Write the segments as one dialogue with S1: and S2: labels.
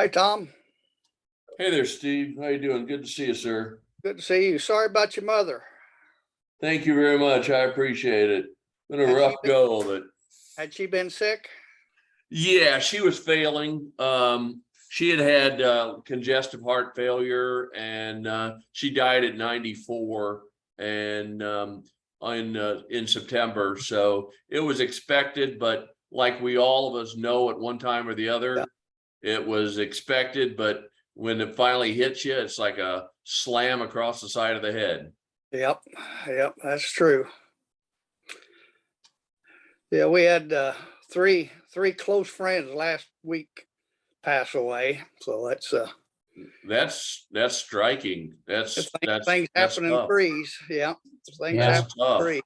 S1: Hi, Tom.
S2: Hey there, Steve. How you doing? Good to see you, sir.
S1: Good to see you. Sorry about your mother.
S2: Thank you very much. I appreciate it. Been a
S1: Had she
S2: rough
S1: been-
S2: go, but
S1: Had she been sick?
S2: yeah, she was failing. She had congestive heart failure, and she died at 94, and in September. So it was expected, but like we all of us know, at one time or the other, it was expected. But when it finally hits you, it's like a slam across the side of the head.
S1: Yep, that's true. Yeah, we had three close friends last week pass away. So
S2: That's striking. That's
S1: things happen in
S2: tough.
S1: threes. Yeah, things
S3: Yeah.
S1: happen in
S2: Tough.
S1: threes.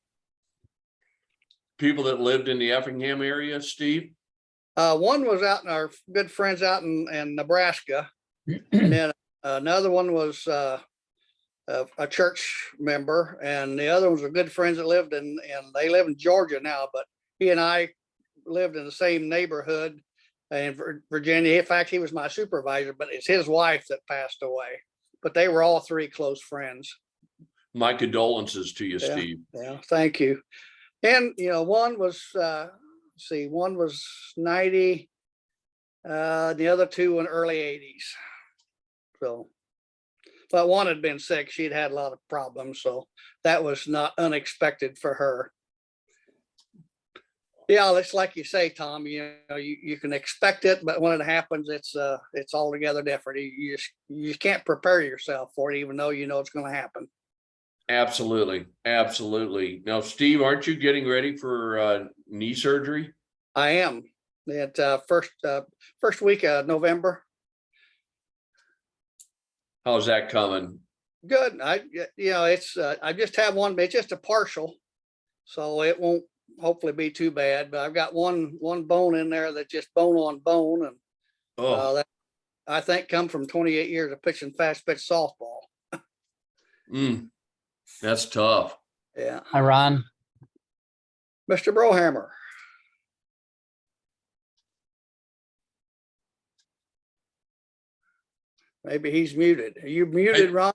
S2: People that lived in the Effingham area, Steve.
S1: One was out in our good friends out in Nebraska, and then another one was a church member, and the other ones were good friends that lived in, and they live in Georgia now, but he and I lived in the same neighborhood in Virginia. In fact, he was my supervisor, but it's his wife that passed away. But they were all three close friends.
S2: My condolences to you,
S1: Yeah.
S2: Steve.
S1: Yeah, thank you. And one was one was 90, the other two in early 80s. So, but one had been sick. She'd had a lot of problems, so that was not unexpected for her. Yeah, it's like you say, Tom. You can expect it, but when it happens, it's altogether different. You just can't prepare yourself for it, even though you know it's going to happen.
S2: Absolutely, absolutely. Now, Steve, aren't you getting ready for knee surgery?
S1: I am. At first week of November.
S2: How's that coming?
S1: Good. It's I just have one, but it's just a partial, so it won't hopefully be too bad. But I've got one bone in there that's just bone on bone, and that I think come from 28 years of pitching fast pitch softball.
S2: That's tough.
S1: Yeah.
S3: Hi, Ron.
S1: Mr. Brohammer. Maybe he's muted. Are you muted, Ron?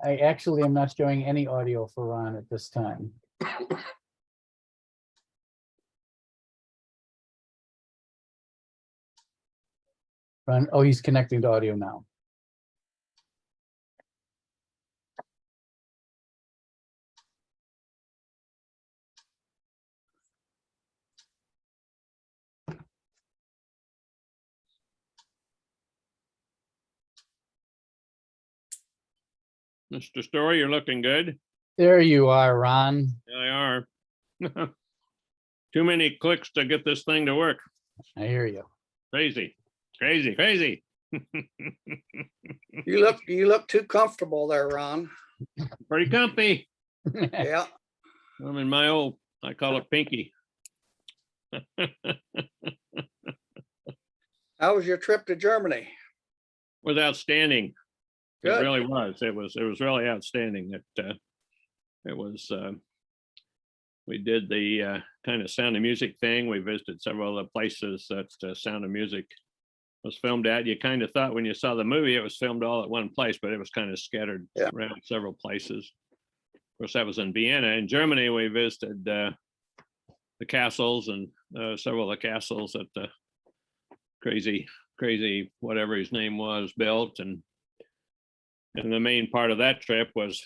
S3: I actually am not showing any audio for Ron at this time. Ron, oh, he's connecting to audio now.
S4: Mr. Story, you're looking good.
S3: There you are, Ron.
S4: There they are. Too many clicks to get this thing to work.
S3: I hear you.
S4: Crazy, crazy, crazy.
S1: You look too comfortable there, Ron.
S4: Pretty comfy.
S1: Yeah.
S4: I'm in my old, I call it pinky.
S1: How was your trip to Germany?
S4: Was outstanding.
S1: Good.
S4: It really was. It was really outstanding. It was, we did the kind of Sound of Music thing. We visited several other places that Sound of Music was filmed at. You kind of thought when you saw the movie, it was filmed all at one place, but it was kind of scattered around several places. Of course, that was in Vienna. In Germany, we visited the castles and several of the castles that the crazy whatever his name was built, and the main part of that trip was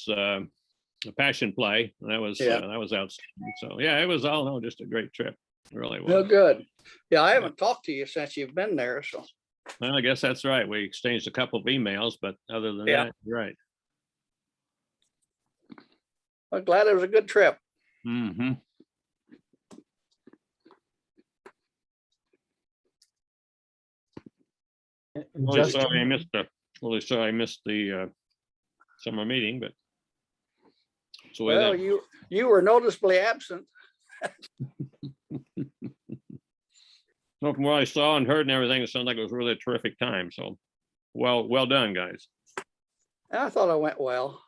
S4: a passion play. That was outstanding. So yeah, it was all in all just a great trip. It really was.
S1: Oh, good. Yeah, I haven't talked to you since you've been there. So
S4: Well, I guess that's right. We exchanged a couple of emails, but other than that, you're right.
S1: I'm glad it was a good trip.
S4: Mm-hmm. Really sorry I missed the summer meeting, but it's the way
S1: Well,
S4: that.
S1: you were noticeably absent.
S4: Well, from what I saw and heard and everything, it sounded like it was really a terrific time. So, well done, guys.
S1: I thought it went well.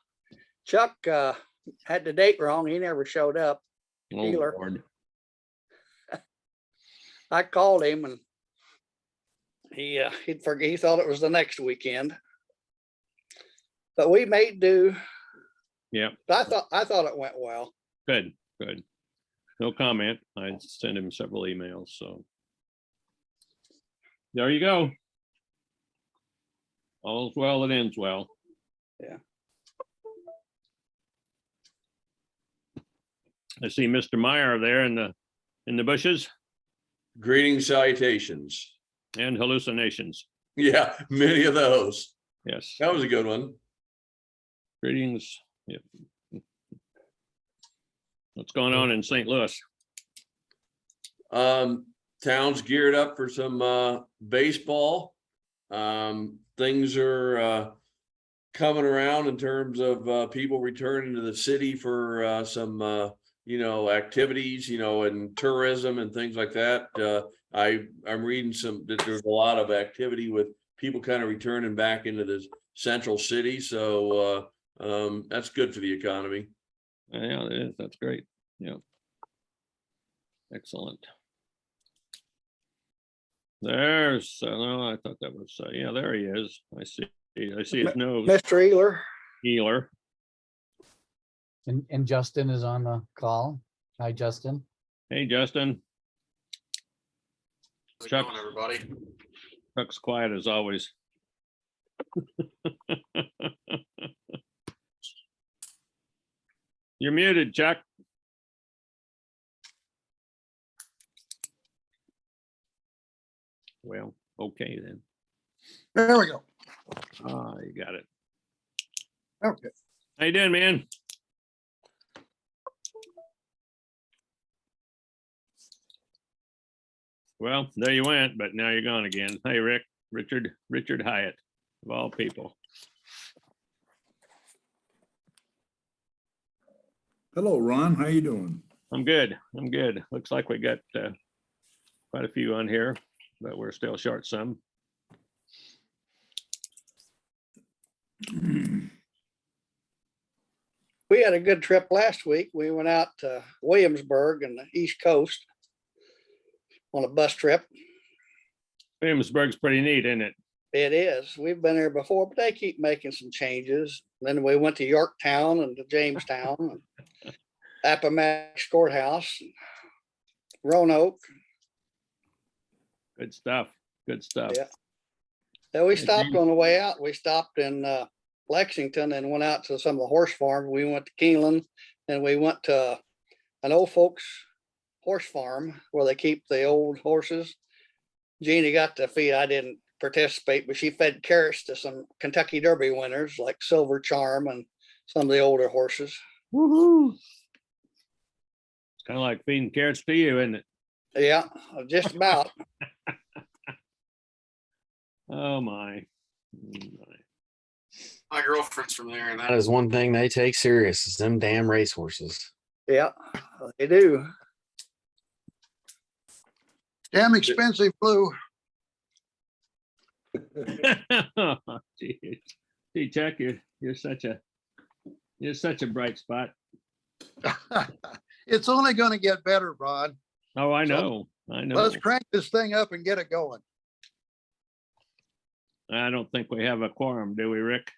S1: Chuck had the date wrong. He never showed up.
S4: Oh,
S1: Healer.
S4: Lord.
S1: I called him and he'd forget, he thought it was the next weekend. But we made do.
S4: Yeah,
S1: I thought it went well.
S4: good, good. No comment. I sent him several emails, so. There you go. All's well that ends well.
S1: Yeah.
S4: I see Mr. Meyer there in the bushes
S2: Greetings, salutations.
S4: and hallucinations.
S2: Yeah, many of those.
S4: Yes.
S2: That was a good one.
S4: Greetings. Yep. What's going on in St. Louis?
S2: Town's geared up for some baseball. Things are coming around in terms of people returning to the city for some activities, and tourism and things like that. I'm reading that there's a lot of activity with people kind of returning back into the central city. So that's good for the economy.
S4: Yeah, it is. That's great. Yeah. Excellent. There's, no, I thought that was, yeah, there he is. I see his nose.
S1: Mr. Ealer.
S4: Healer.
S3: And Justin is on the call. Hi, Justin.
S4: Hey, Justin.
S5: How's it
S4: Chuck.
S5: going, everybody?
S4: Chuck's quiet as always. You're muted, Chuck. Well, okay then.
S6: There we go.
S4: Ah, you got it.
S6: Okay.
S4: How you doing, man? Well, there you went, but now you're gone again. Hey, Richard Hyatt, of all people.
S6: Hello, Ron. How you doing?
S4: I'm good. Looks like we got quite a few on here, but we're still short some.
S1: We had a good trip last week. We went out to Williamsburg and the East Coast on a bus trip.
S4: Williamsburg's pretty neat, isn't it?
S1: It is. We've been there before, but they keep making some changes. Then we went to Yorktown and to Jamestown, and Appomattox Courthouse, and Roanoke.
S4: Good stuff. Good stuff.
S1: Yeah. Then we
S4: Hey,
S1: stopped
S4: James.
S1: on the way out. We stopped in Lexington and went out to some of the horse farms. We went to Keeneland, and we went to an old folks horse farm where they keep the old horses. Jeannie got to feed. I didn't participate, but she fed carrots to some Kentucky Derby winners like Silver Charm and some of the older horses.
S4: Woohoo! It's kind of like feeding carrots to you, isn't it?
S1: Yeah, just about.
S4: Oh my. My.
S5: My girlfriend's from there, and that is one thing they take serious is them damn racehorses.
S1: Yeah, they do.
S6: Damn expensive blue.
S4: Gee, Chuck, you're such a bright spot.
S6: It's only going to get better, Ron.
S4: Oh, I
S6: So,
S4: know. I know.
S6: Let's crank this thing up and get it going.
S4: I don't think we have a quorum, do we, Rick?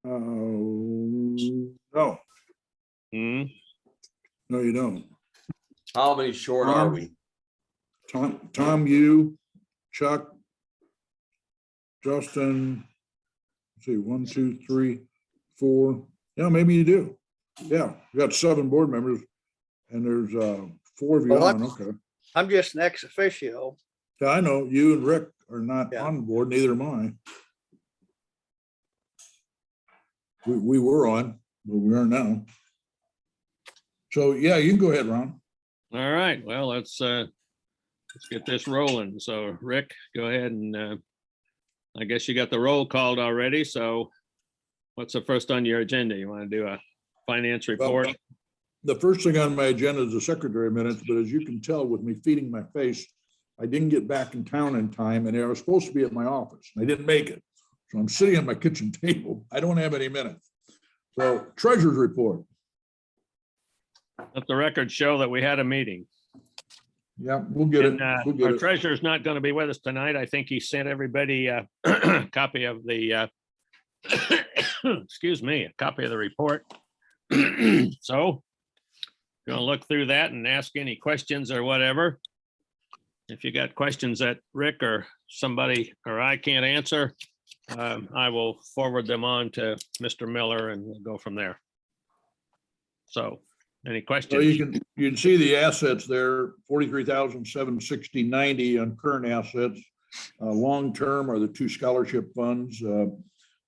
S6: No,
S4: Hmm?
S6: no, you don't.
S2: How many short are we?
S6: Tom, you, Chuck, Justin, let's see, 1, 2, 3, 4. Yeah, maybe you do. Yeah, we got 7 board members and there's 4 of you
S1: Well,
S6: on. Okay.
S1: I'm just an ex officio.
S6: Yeah, I know you and Rick are not
S1: Yeah.
S6: on the board, neither am I. We were on, but we aren't now. So yeah, you can go ahead, Ron.
S4: All right, well, let's get this rolling. So Rick, go ahead and I guess you got the roll called already. So what's the first on your agenda? You want to do a finance report?
S6: Well, the first thing on my agenda is the secretary minutes, but as you can tell with me feeding my face, I didn't get back in town in time and I was supposed to be at my office and I didn't make it. So I'm sitting at my kitchen table. I don't have any minutes. So treasurer's report.
S4: Let the record show that we had a meeting.
S6: Yeah, we'll get it.
S4: And
S6: We'll get
S4: our
S6: it.
S4: treasurer's not going to be with us tonight. I think he sent everybody a copy of the, excuse me, a copy of the report. So gonna look through that and ask any questions or whatever. If you got questions that Rick or somebody or I can't answer, I will forward them on to Mr. Miller and we'll go from there. So any
S6: So
S4: questions?
S6: you can see the assets there, 43,760.90 on current assets. Long-term are the two scholarship funds,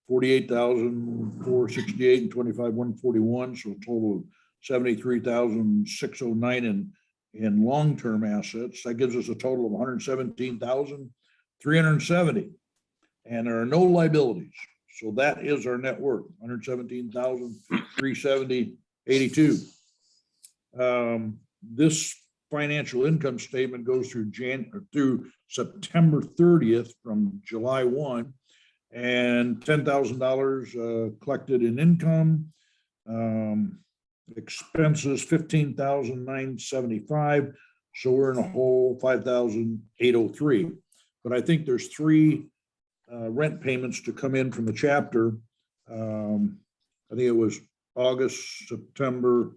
S6: 48,468 and 25,141, so a total of 73,609 in long-term assets. That gives us a total of 117,370. And there are no liabilities. So that is our net worth, 117,370.82. This financial income statement goes through September 30th from July 1, and $10,000 collected in income. Expenses 15,975. So we're in a hole 5,803. But I think there's three rent payments to come in from the chapter. I think it was August, September,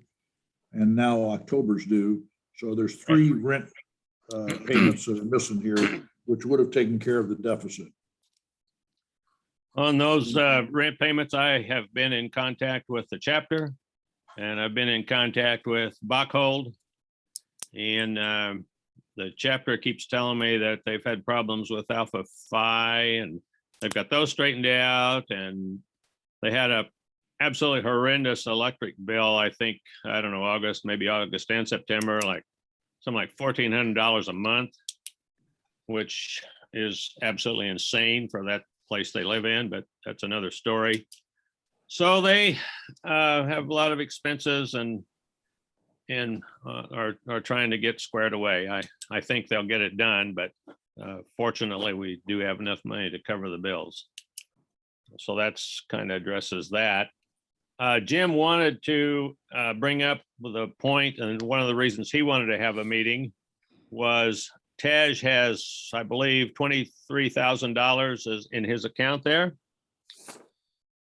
S6: and now October's due. So there's three rent payments that are missing here, which would have taken care of the deficit.
S4: On those rent payments, I have been in contact with the chapter and I've been in contact with Bachhold. And the chapter keeps telling me that they've had problems with Alpha Phi and they've got those straightened out. And they had a absolutely horrendous electric bill, I think, I don't know, August, maybe August and September, like something like $1,400 a month, which is absolutely insane for that place they live in, but that's another story. So they have a lot of expenses and are trying to get squared away. I think they'll get it done, but fortunately we do have enough money to cover the bills. So that's kind of addresses that. Jim wanted to bring up the point, and one of the reasons he wanted to have a meeting was Tej has, I believe, $23,000 in his account there.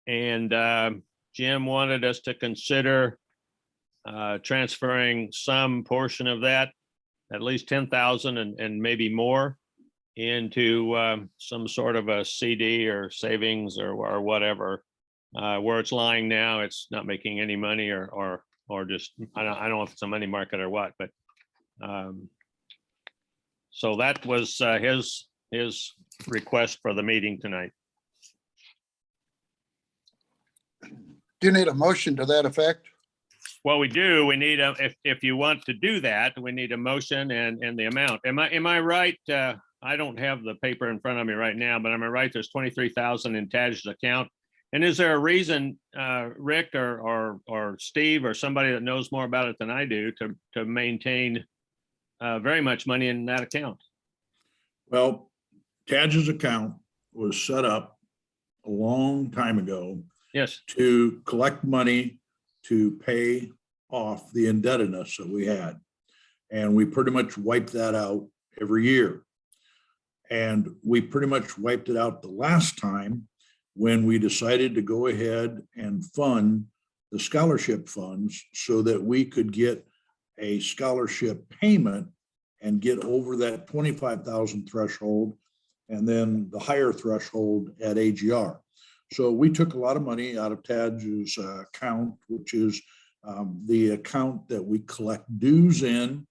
S4: And Jim wanted us to consider transferring some portion of that, at least 10,000 and maybe more, into some sort of a CD or savings or whatever. Where it's lying now, it's not making any money or just, I don't know if it's a money market or what, but so that was his request for the meeting tonight.
S7: Do you need a motion to that effect?
S4: Well, we do. We need if you want to do that, we need a motion and the amount. Am I right? I don't have the paper in front of me right now, but am I right? There's 23,000 in Taj's account. And is there a reason, Rick or Steve or somebody that knows more about it than I do to maintain very much money in that account?
S6: Well, Taj's account was set up a long time ago
S4: Yes.
S6: to collect money to pay off the indebtedness that we had. And we pretty much wiped that out every year. And we pretty much wiped it out the last time when we decided to go ahead and fund the scholarship funds so that we could get a scholarship payment and get over that 25,000 threshold and then the higher threshold at AGR. So we took a lot of money out of Taj's account, which is the account that we collect dues in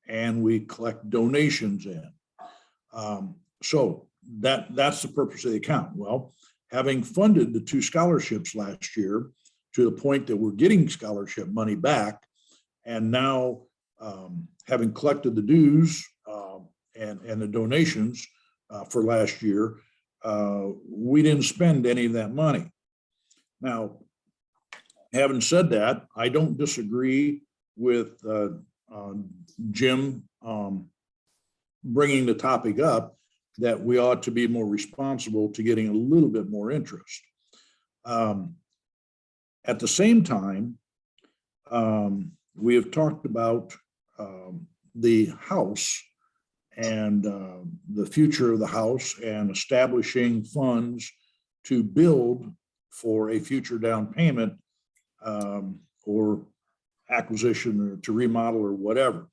S6: and we collect donations in. So that's the purpose of the account. Well, having funded the two scholarships last year to the point that we're getting scholarship money back, and now having collected the dues and the donations for last year, we didn't spend any of that money. Now, having said that, I don't disagree with Jim bringing the topic up that we ought to be more responsible to getting a little bit more interest. At the same time, we have talked about the house and the future of the house and establishing funds to build for a future down payment or acquisition or to remodel or whatever.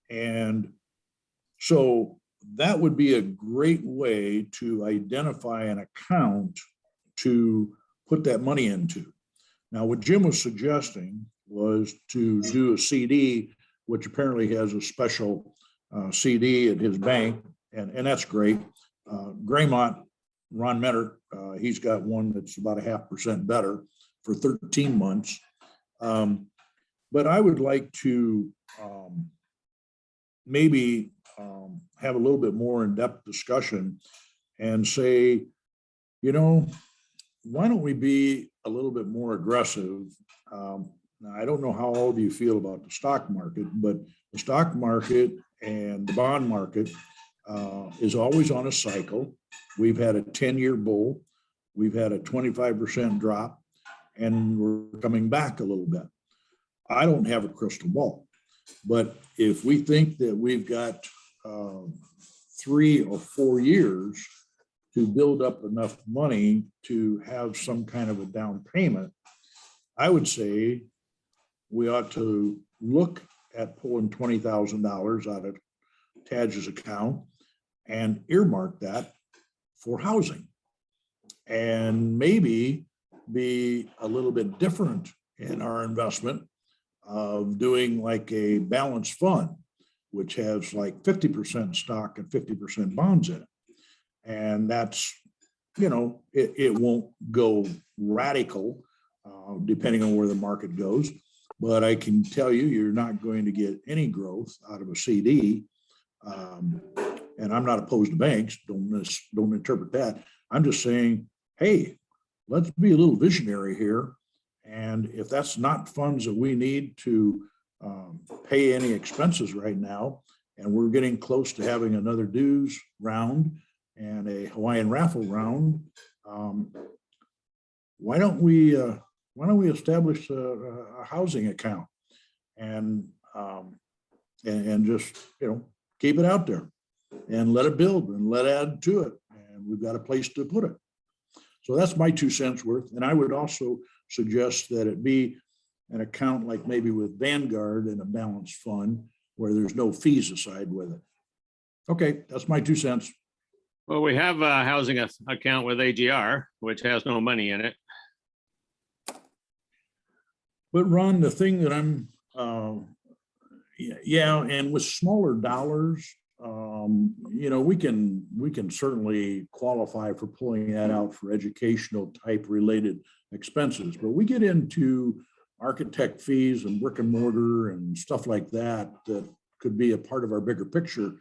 S6: And so that would be a great way to identify an account to put that money into. Now, what Jim was suggesting was to do a CD, which apparently has a special CD at his bank, and that's great. Graymont, Ron Metter, he's got one that's about 0.5% better for 13 months. But I would like to maybe have a little bit more in-depth discussion and say, you know, why don't we be a little bit more aggressive? Now, I don't know how all of you feel about the stock market, but the stock market and the bond market is always on a cycle. We've had a 10-year bull. We've had a 25% drop, and we're coming back a little bit. I don't have a crystal ball, but if we think that we've got 3 or 4 years to build up enough money to have some kind of a down payment, I would say we ought to look at pulling $20,000 out of Tad's account and earmark that for housing, and maybe be a little bit different in our investment of doing like a balanced fund, which has like 50% stock and 50% bonds in it. And that's, you know, it won't go radical depending on where the market goes. But I can tell you, you're not going to get any growth out of a CD. And I'm not opposed to banks. Don't interpret that. I'm just saying, hey, let's be a little visionary here. And if that's not funds that we need to pay any expenses right now, and we're getting close to having another dues round and a Hawaiian raffle round, why don't we establish a housing account and just, you know, keep it out there and let it build and let add to it, and we've got a place to put it. So that's my 2 cents worth. And I would also suggest that it be an account like maybe with Vanguard and a balanced fund where there's no fees aside with it. Okay, that's my 2 cents.
S4: Well, we have a housing account with AGR, which has no money in it.
S6: But Ron, the thing that I'm, yeah, and with smaller dollars, you know, we can certainly qualify for pulling that out for educational type related expenses, but we get into architect fees and brick and mortar and stuff like that that could be a part of our bigger picture.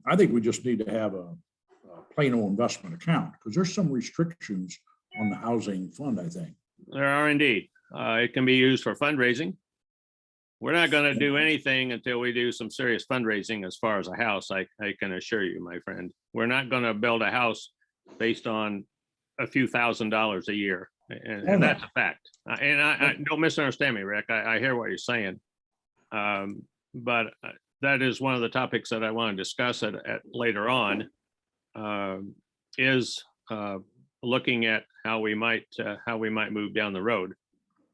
S6: I think we just need to have a plain old investment account because there's some restrictions on the housing fund, I think.
S4: There are indeed. It can be used for fundraising. We're not going to do anything until we do some serious fundraising as far as a house. I can assure you, my friend, we're not going to build a house based on a few $1,000s a year. And that's a fact. And I don't misunderstand me, Rick. I hear what you're saying. But that is one of the topics that I want to discuss at later on, is looking at how we might move down the road.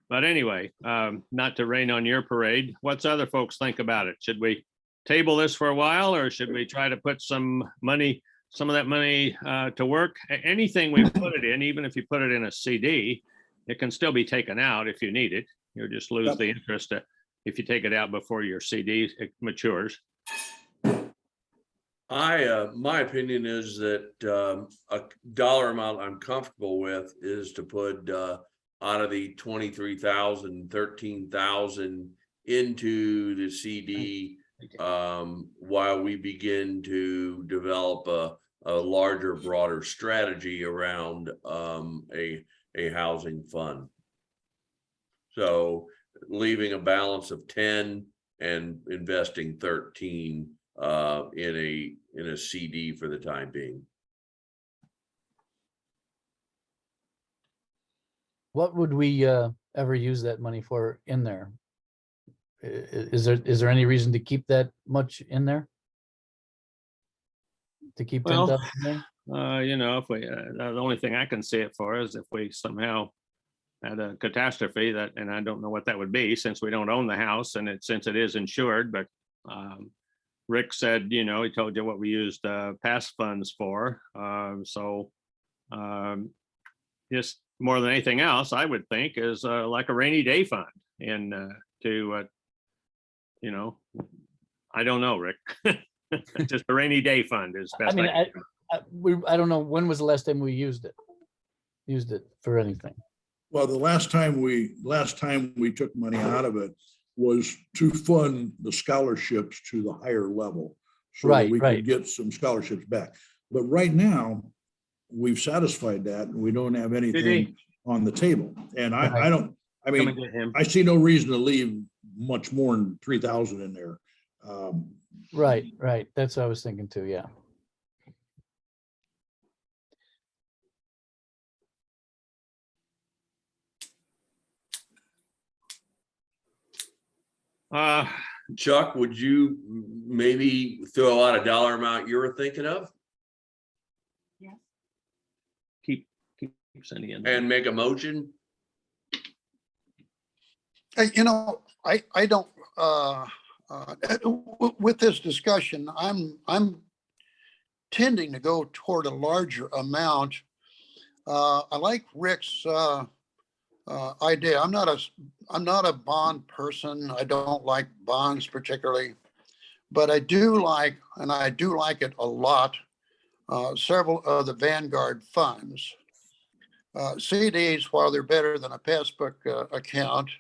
S4: But anyway, not to rain on your parade, what's other folks think about it? Should we table this for a while, or should we try to put some of that money to work? Anything we put it in, even if you put it in a CD, it can still be taken out if you need it. You'll just lose the interest if you take it out before your CD matures.
S2: My opinion is that a dollar amount I'm comfortable with is to put out of the 23,000, 13,000 into the CD while we begin to develop a larger, broader strategy around a housing fund. So leaving a balance of 10 and investing 13 in a CD for the time being.
S3: What would we ever use that money for in there? Is there any reason to keep that much in there? To keep
S4: Well,
S3: 10,000 there?
S4: if we, the only thing I can see it for is if we somehow had a catastrophe that, and I don't know what that would be since we don't own the house and since it is insured, but Rick said, he told you what we used past funds for. Just more than anything else, I would think is like a rainy day fund and I don't know, Rick. Just a rainy day fund is
S3: I
S4: best.
S3: mean,
S4: I can-
S3: I don't know, when was the last time we used it for anything?
S6: Well, the last time we took money out of it was to fund the scholarships to the higher level. So that
S3: Right,
S6: we
S3: right.
S6: could get some scholarships back. But right now, we've satisfied that and we don't have anything on the table. And I
S3: Right.
S6: don't, I
S4: Come and
S6: mean,
S4: get him.
S6: I see no reason to leave much more than 3,000 in there.
S3: Right, that's what I was thinking too, yeah.
S2: Chuck, would you maybe throw out a dollar amount you were thinking of
S4: Keep sending in.
S2: and make a motion?
S7: Hey, I don't, with this discussion, I'm tending to go toward a larger amount. I like Rick's idea. I'm not a bond person. I don't like bonds particularly, but I do like it a lot, several of the Vanguard funds. CDs, while they're better than a passbook account,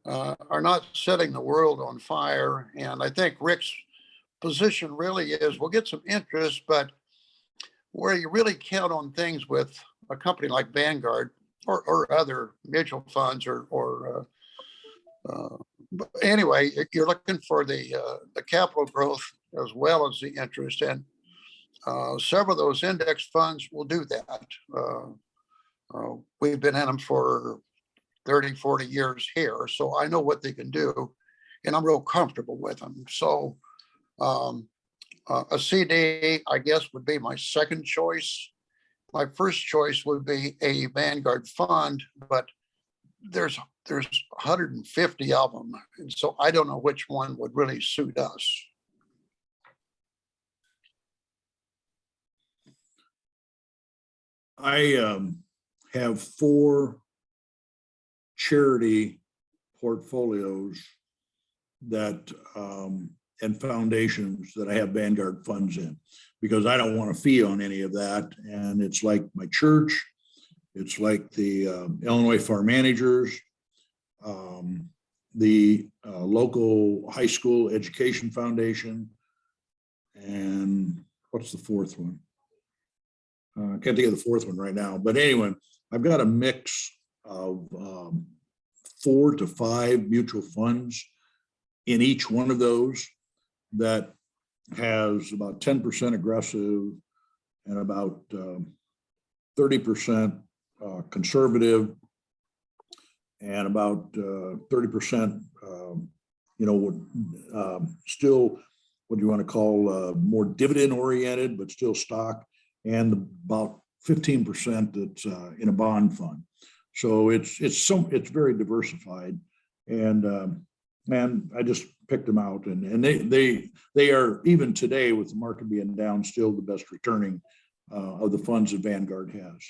S7: are not setting the world on fire. And I think Rick's position really is we'll get some interest, but where you really count on things with a company like Vanguard or other mutual funds but anyway, you're looking for the capital growth as well as the interest. And several of those index funds will do that. We've been in them for 30, 40 years here. So I know what they can do and I'm real comfortable with them. So a CD, I guess, would be my second choice. My first choice would be a Vanguard fund, but there's 150 of them. And so I don't know which one would really suit us.
S6: I have 4 charity portfolios that and foundations that I have Vanguard funds in, because I don't want a fee on any of that. And it's like my church, it's like the Illinois Farm Managers, the local high school education foundation, and what's the 4th one? I can't think of the 4th one right now, but anyway, I've got a mix of 4 to 5 mutual funds in each one of those that has about 10% aggressive and about 30% conservative and about 30%, still what do you want to call more dividend oriented, but still stock, and about 15% that's in a bond fund. So it's very diversified, and I just picked them out, and they are, even today with the market being down, still the best returning of the funds that Vanguard has.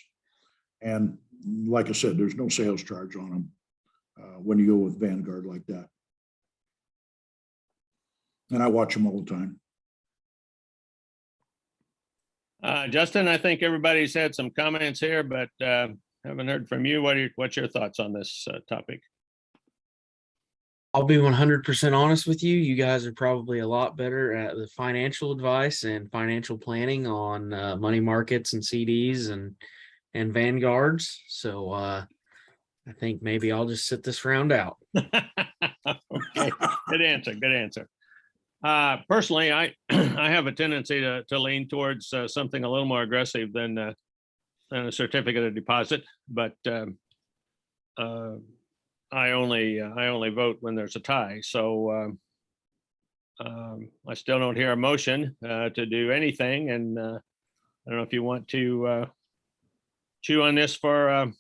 S6: And like I said, there's no sales charge on them when you go with Vanguard like that. And I watch them all the time.
S4: Justin, I think everybody's had some comments here, but haven't heard from you. What's your thoughts on this topic?
S5: I'll be 100% honest with you. You guys are probably a lot better at the financial advice and financial planning on money markets and CDs and Vanguards. So I think maybe I'll just sit this round out.
S4: Okay, good answer. Good answer. Personally, I have a tendency to lean towards something a little more aggressive than a certificate of deposit, but I only vote when there's a tie, so I still don't hear a motion to do anything, and I don't know if you want to chew on this for a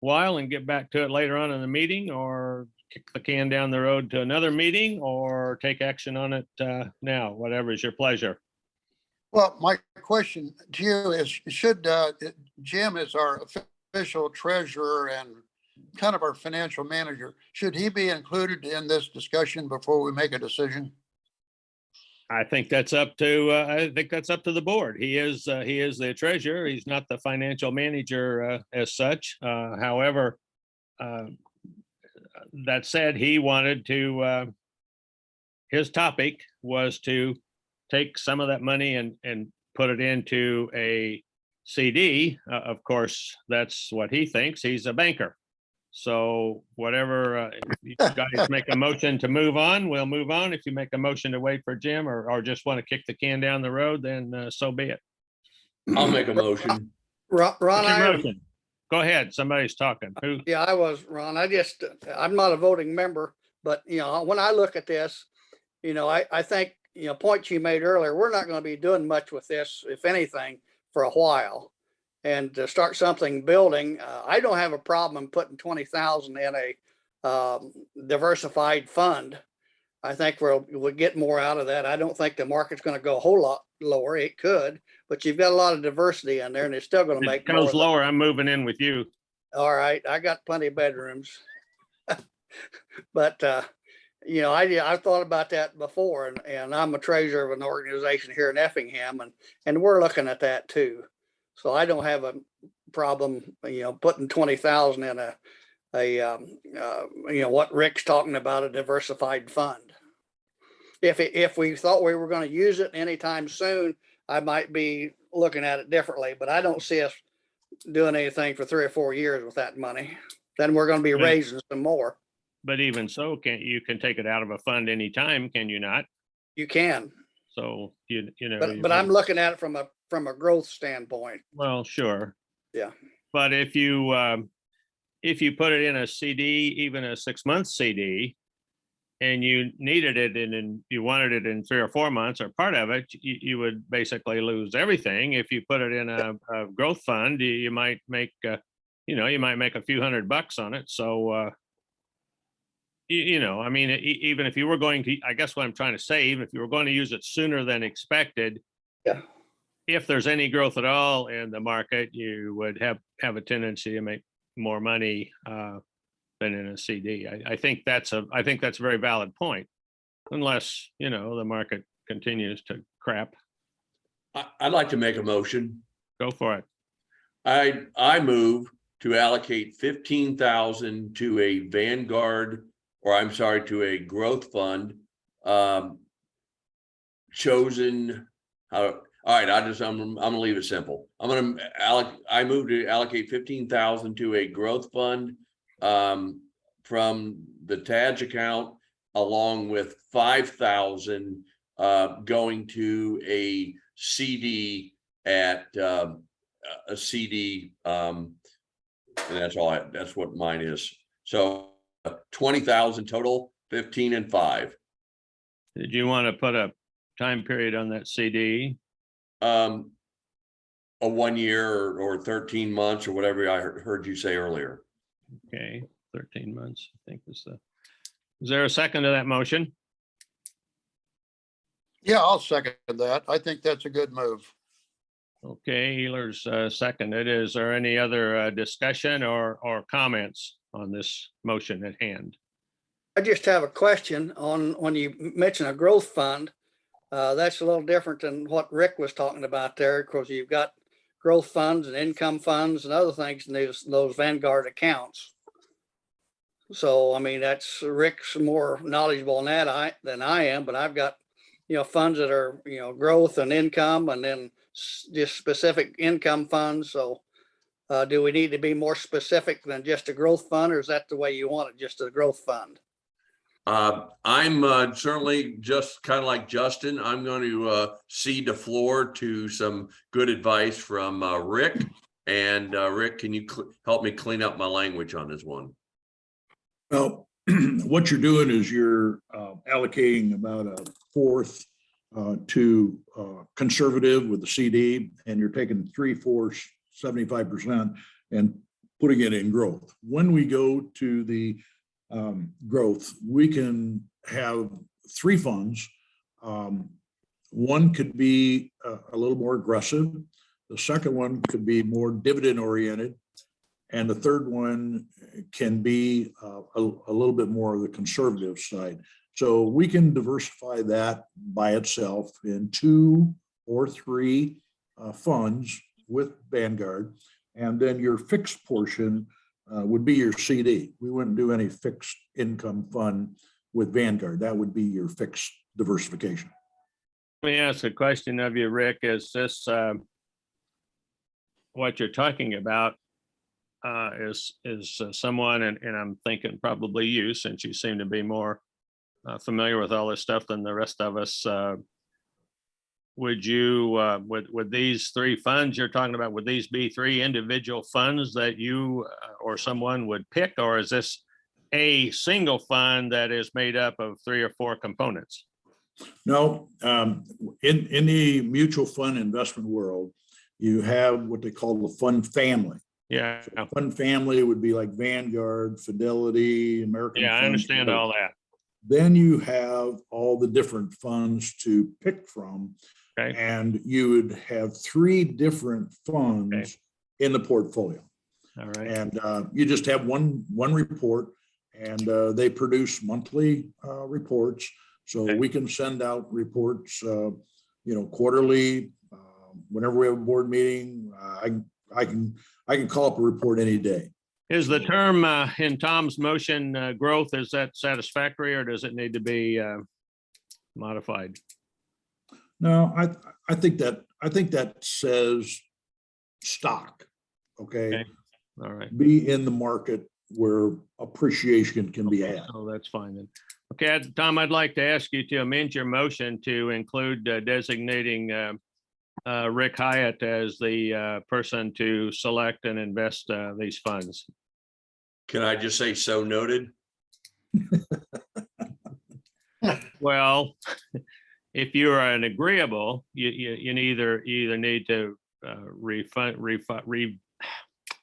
S4: while and get back to it later on in the meeting, or kick the can down the road to another meeting, or take action on it now, whatever is your pleasure.
S7: Well, my question to you is, should Jim is our official treasurer and kind of our financial manager, should he be included in this discussion before we make a decision?
S4: I think that's up to the board. He is the treasurer. He's not the financial manager as such. However, that said, he wanted to, his topic was to take some of that money and put it into a CD. Of course, that's what he thinks. He's a banker. So whatever, if you guys make a motion to move on, we'll move on. If you make a motion to wait for Jim, or just want to kick the can down the road, then so be it.
S2: I'll make a motion.
S1: Ron,
S4: What's your
S1: I,
S4: motion? Go ahead. Somebody's talking. Who?
S1: yeah, I was, Ron. I'm not a voting member, but when I look at this, I think, point you made earlier, we're not going to be doing much with this, if anything, for a while. And to start something building, I don't have a problem putting 20,000 in a diversified fund. I think we'll get more out of that. I don't think the market's going to go a whole lot lower. It could, but you've got a lot of diversity in there, and it's still going to
S4: If
S1: make
S4: it goes
S1: more.
S4: lower, I'm moving in with you.
S1: All right, I got plenty of bedrooms. But I thought about that before, and I'm a treasurer of an organization here in Effingham, and we're looking at that too. So I don't have a problem, putting 20,000 in what Rick's talking about, a diversified fund. If we thought we were going to use it anytime soon, I might be looking at it differently, but I don't see us doing anything for 3 or 4 years with that money. Then we're going to be
S4: Right.
S1: raising some more.
S4: But even so, you can take it out of a fund anytime, can you not?
S1: You can,
S4: So
S1: but I'm looking at it from a growth standpoint.
S4: well, sure.
S1: Yeah.
S4: But if you put it in a CD, even a 6-month CD, and you needed it and you wanted it in 3 or 4 months or part of it, you would basically lose everything. If you put it in a growth fund, you might make a few $100 on it. So I mean, even if you were going to, I guess what I'm trying to say, even if you were going to use it sooner than expected,
S1: Yeah.
S4: if there's any growth at all in the market, you would have a tendency to make more money than in a CD. I think that's a very valid point, unless the market continues to crap.
S2: I'd like to make a motion.
S4: Go for it.
S2: I move to allocate 15,000 to a Vanguard, to a growth fund, chosen. All right, I'm gonna leave it simple. I move to allocate 15,000 to a growth fund from the TADS account, along with 5,000 going to a CD at a CD, and that's all. That's what mine is. So 20,000 total, 15 and 5.
S4: Did you want to put a time period on that CD?
S2: A 1 year or 13 months or whatever I heard you say earlier.
S4: Okay, 13 months, I think is there a second to that motion?
S7: Yeah, I'll second that. I think that's a good move.
S4: Okay, Ealer's seconded. Is there any other discussion or comments on this motion at hand?
S1: I just have a question on when you mention a growth fund. That's a little different than what Rick was talking about there, because you've got growth funds and income funds and other things in those Vanguard accounts. So, I mean, that's Rick's more knowledgeable in that than I am, but I've got, funds that are, growth and income, and then just specific income funds. So do we need to be more specific than just a growth fund, or is that the way you want it, just a growth fund?
S2: I'm certainly just kind of like Justin. I'm going to cede the floor to some good advice from Rick. And Rick, can you help me clean up my language on this one?
S6: Well, what you're doing is you're allocating about a fourth to conservative with the CD, and you're taking 3/4, 75%, and putting it in growth. When we go to the growth, we can have three funds. One could be a little more aggressive. The second one could be more dividend oriented. And the third one can be a little bit more of the conservative side. So we can diversify that by itself in 2 or 3 funds with Vanguard. And then your fixed portion would be your CD. We wouldn't do any fixed income fund with Vanguard. That would be your fixed diversification.
S4: Let me ask a question of you, Rick. Is this what you're talking about? Is someone, and I'm thinking probably you, since you seem to be more familiar with all this stuff than the rest of us. Would you, would these 3 funds you're talking about, would these be 3 individual funds that you or someone would pick, or is this a single fund that is made up of 3 or 4 components?
S6: No, in the mutual fund investment world, you have what they call the fund family.
S4: Yeah,
S6: So fund family would be like Vanguard, Fidelity, American.
S4: yeah, I understand all that.
S6: Then you have all the different funds to pick from.
S4: Okay.
S6: And you would have 3 different funds in the portfolio.
S4: All right.
S6: And you just have one report, and they produce monthly reports. So we can send out reports, quarterly, whenever we have a board meeting. I can call up a report any day.
S4: Is the term in Tom's motion growth, is that satisfactory, or does it need to be modified?
S6: No, I think that says stock. Okay.
S4: All right.
S6: Be in the market where appreciation can be had.
S4: Oh, that's fine then. Okay, Tom, I'd like to ask you to amend your motion to include designating Rick Hyatt as the person to select and invest these funds.
S2: Can I just say so noted?
S4: Well, if you are an agreeable, you either need to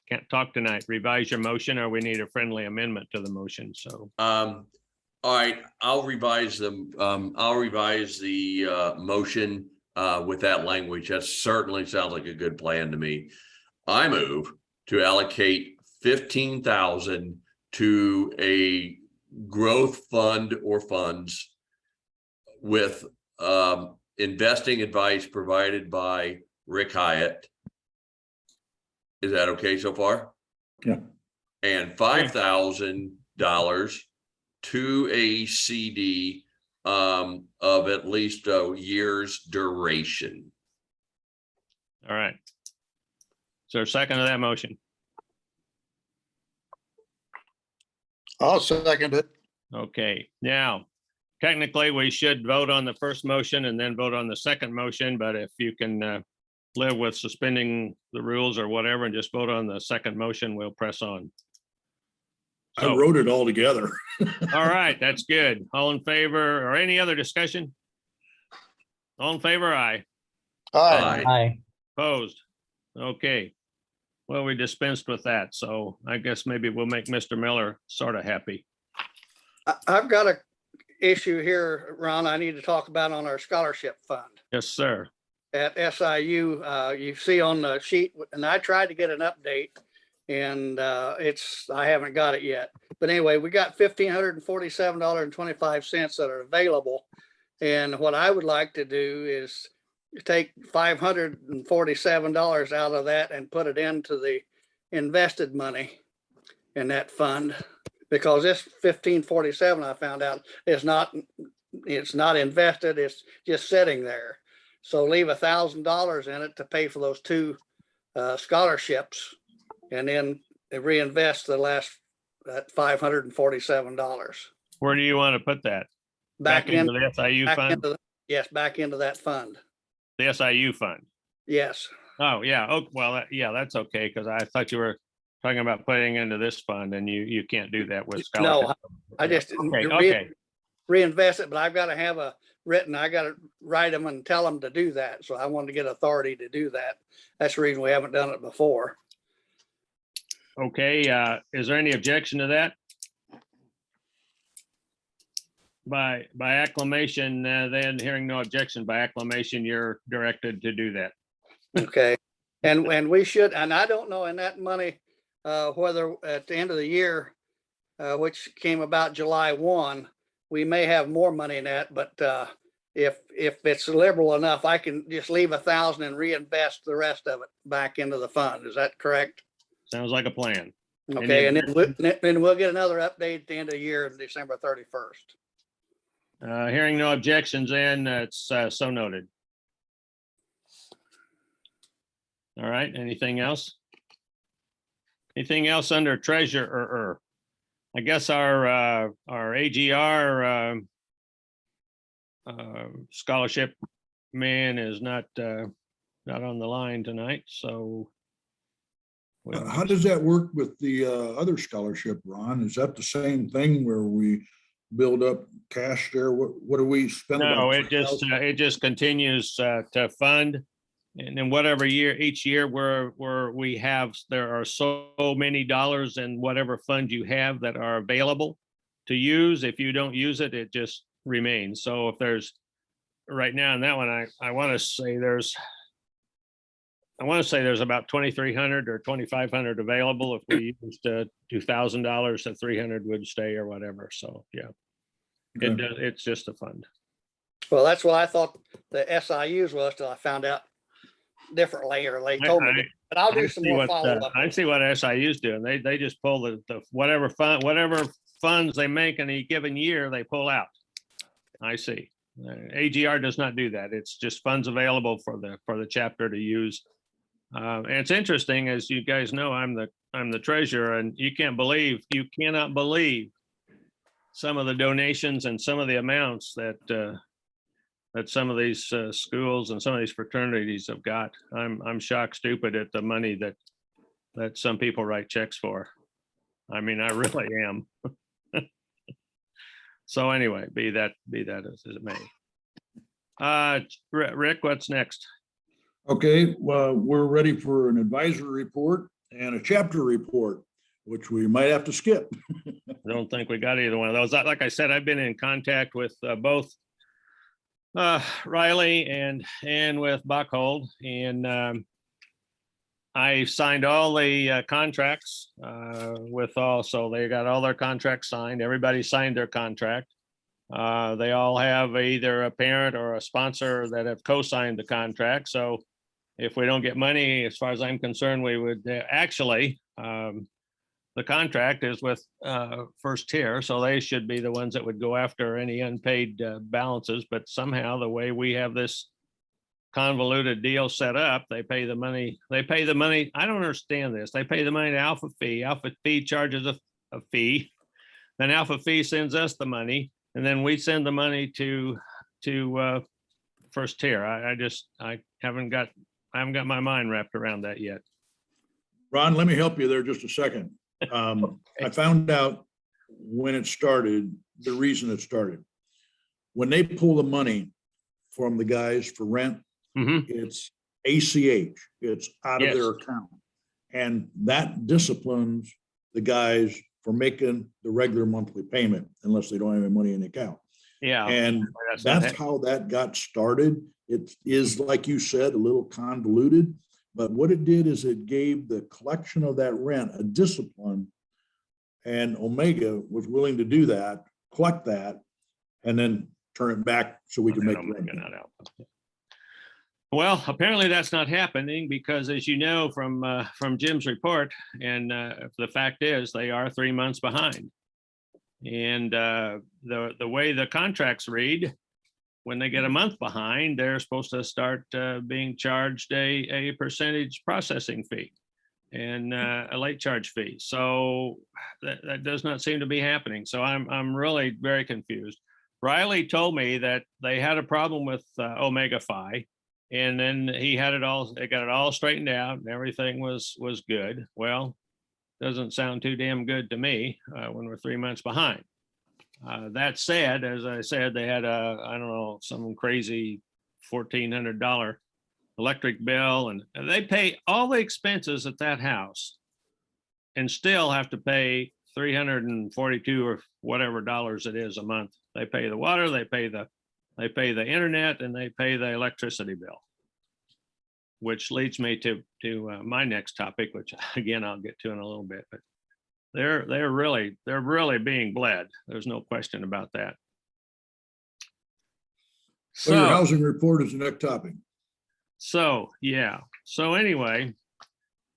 S4: can't talk tonight, revise your motion, or we need a friendly amendment to the motion. So
S2: All right, I'll revise them. I'll revise the motion with that language. That certainly sounds like a good plan to me. I move to allocate 15,000 to a growth fund or funds with investing advice provided by Rick Hyatt. Is that okay so far?
S6: Yeah.
S2: And $5,000 to a CD of at least a year's duration.
S4: all right. So second to that motion.
S7: I'll second it.
S4: Okay, now, technically, we should vote on the first motion and then vote on the second motion, but if you can live with suspending the rules or whatever and just vote on the second motion, we'll press on.
S6: I
S4: So,
S6: wrote it all together.
S4: all right, that's good. All in favor, or any other discussion? All in favor, aye.
S7: Aye.
S3: Aye.
S4: Opposed? Okay. Well, we dispensed with that, so I guess maybe we'll make Mr. Miller sort of happy.
S1: I've got a issue here, Ron, I need to talk about on our scholarship fund
S4: Yes, sir.
S1: at SIU. You see on the sheet, and I tried to get an update, and I haven't got it yet. But anyway, we got $1,547.25 that are available. And what I would like to do is take $547 out of that and put it into the invested money in that fund. Because this 1547, I found out, it's not invested, it's just sitting there. So leave $1,000 in it to pay for those 2 scholarships, and then reinvest the last $547.
S4: Where do you want to put that?
S1: Back
S4: into
S1: in,
S4: the SIU
S1: back
S4: fund?
S1: into, yes, back into that fund.
S4: The SIU fund.
S1: Yes.
S4: Oh, yeah. Oh, well, yeah, that's okay, because I thought you were talking about putting into this fund, and you can't do that with
S1: No,
S4: scholarship.
S1: I just
S4: Okay,
S1: re-
S4: okay,
S1: reinvest it, but I've got to have I got to write them and tell them to do that. So I wanted to get authority to do that. That's the reason we haven't done it before.
S4: okay. Is there any objection to that? By acclamation, then hearing no objection by acclamation, you're directed to do that.
S1: Okay. And we should, and I don't know in that money, whether at the end of the year, which came about July 1, we may have more money in that, but if it's liberal enough, I can just leave 1,000 and reinvest the rest of it back into the fund. Is that correct?
S4: Sounds like a plan.
S1: Okay, and then we'll get another update at the end of the year, December 31st.
S4: Hearing no objections, then it's so noted. All right, anything else? Anything else under treasurer? I guess our AGR scholarship man is not on the line tonight, so.
S6: How does that work with the other scholarship, Ron? Is that the same thing where we build up cash there? What do we spend?
S4: No,
S6: about
S4: it just continues to fund. And then whatever each year where there are so many dollars in whatever fund you have that are available to use. If you don't use it, it just remains. So if there's right now in that one, I want to say there's about 2,300 or 2,500 available. If we used $2,000, that 300 would stay or whatever. So yeah, it's just a fund.
S1: Well, that's what I thought the SIUs was till I found out differently, or they told me. But I'll do some more follow up.
S4: I see what SIU's doing. They just pull the whatever funds they make in a given year, they pull out. I see. AGR does not do that. It's just funds available for the chapter to use. And it's interesting, as you guys know, I'm the treasurer, and you cannot believe some of the donations and some of the amounts that some of these schools and some of these fraternities have got. I'm shocked stupid at the money that some people write checks for. I mean, I really am. So anyway, be that as it may. Rick, what's next?
S6: Okay, well, we're ready for an advisory report and a chapter report, which we might have to skip.
S4: I don't think we got either one of those. Like I said, I've been in contact with both Riley and with Buckhold, and I signed all the contracts with all, so they got all their contracts signed. Everybody signed their contract. They all have either a parent or a sponsor that have co-signed the contract. So if we don't get money, as far as I'm concerned, we would actually, the contract is with First Tier, so they should be the ones that would go after any unpaid balances. But somehow the way we have this convoluted deal set up, they pay the money. I don't understand this. They pay the money to Alpha Phi. Alpha Phi charges a fee. Then Alpha Phi sends us the money, and then we send the money to First Tier. I haven't got my mind wrapped around that yet.
S6: Ron, let me help you there just a second. I found out when it started, the reason it started. When they pull the money from the guys for rent, it's ACH, it's out of their account. And that disciplines the guys for making the regular monthly payment unless they don't have any money in the account.
S4: Yeah.
S6: And that's how that got started. It is, like you said, a little convoluted, but what it did is it gave the collection of that rent a discipline, and Omega was willing to do that, collect that, and then turn it back so we can make rent.
S4: Well, apparently that's not happening because, as you know from Jim's report, and the fact is they are 3 months behind. And the way the contracts read, when they get a month behind, they're supposed to start being charged a percentage processing fee and a late charge fee. So that does not seem to be happening. So I'm really very confused. Riley told me that they had a problem with Omega Phi, and then they got it all straightened out and everything was good. Well, doesn't sound too damn good to me when we're 3 months behind. That said, as I said, they had I don't know, some crazy $1,400 electric bill, and they pay all the expenses at that house and still have to pay 342 or whatever dollars it is a month. They pay the water, they pay the internet, and they pay the electricity bill. Which leads me to my next topic, which again I'll get to in a little bit. But they're really being bled. There's no question about that.
S6: So your
S4: So
S6: housing report is the next topic.
S4: so yeah. So anyway,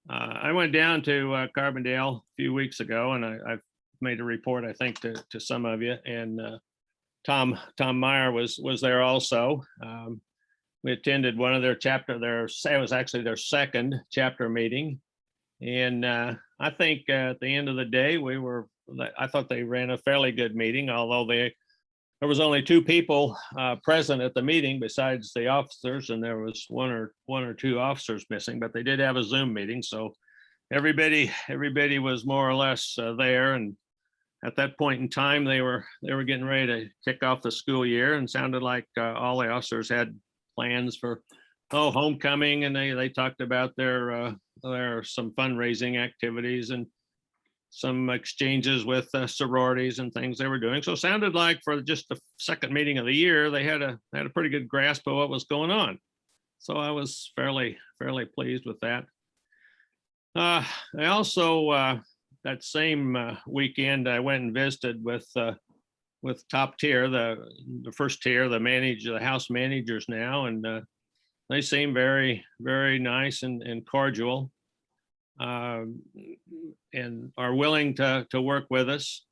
S4: I went down to Carbondale a few weeks ago, and I've made a report, I think, to some of you. And Tom Meyer was there also. We attended one of their it was actually their second chapter meeting. And I think at the end of the day, I thought they ran a fairly good meeting, although there was only 2 people present at the meeting besides the officers, and there was one or two officers missing, but they did have a Zoom meeting. So everybody was more or less there. And at that point in time, they were getting ready to kick off the school year, and sounded like all the officers had plans for homecoming, and they talked about their some fundraising activities and some exchanges with sororities and things they were doing. So it sounded like for just the second meeting of the year, they had a pretty good grasp of what was going on. So I was fairly pleased with that. I also that same weekend I went and visited with top tier, the first tier, the house managers now, and they seem very, very nice and cordial, and are willing to work with us.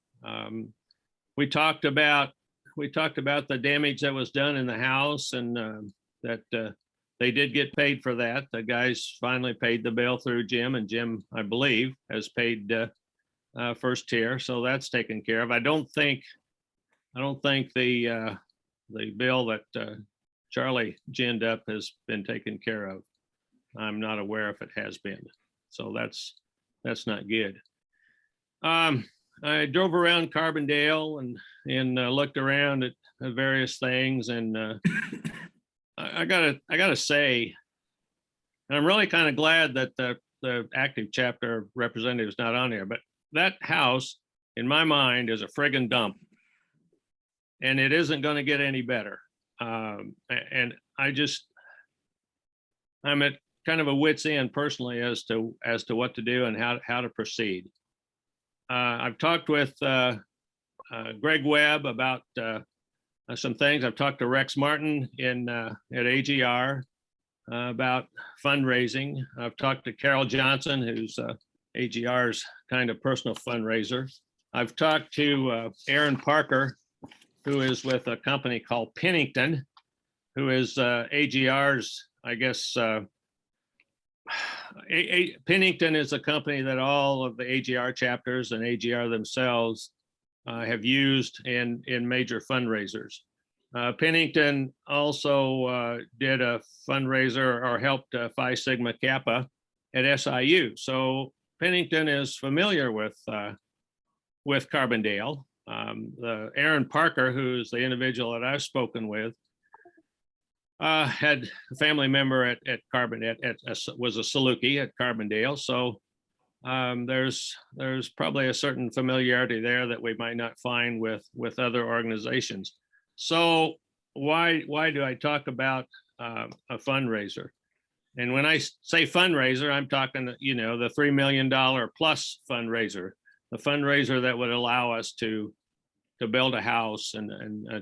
S4: We talked about the damage that was done in the house, and that they did get paid for that. The guys finally paid the bill through Jim, and Jim, I believe, has paid first tier, so that's taken care of. I don't think the bill that Charlie ginned up has been taken care of. I'm not aware if it has been, so that's not good. I drove around Carbondale and looked around at various things, and I gotta say, and I'm really kind of glad that the active chapter representative is not on here, but that house, in my mind, is a friggin' dump, and it isn't going to get any better. And I'm at kind of a wit's end personally as to what to do and how to proceed. I've talked with Greg Webb about some things. I've talked to Rex Martin at AGR about fundraising. I've talked to Carol Johnson, who's AGR's kind of personal fundraiser. I've talked to Aaron Parker, who is with a company called Pennington, who is AGR's, I guess, Pennington is a company that all of the AGR chapters and AGR themselves have used in major fundraisers. Pennington also did a fundraiser or helped Phi Sigma Kappa at SIU. So Pennington is familiar with Carbondale. The Aaron Parker, who's the individual that I've spoken with, had a family member at Carbondale, was a Saluki at Carbondale. So there's probably a certain familiarity there that we might not find with other organizations. So why do I talk about a fundraiser? And when I say fundraiser, I'm talking, the $3 million plus fundraiser, the fundraiser that would allow us to build a house and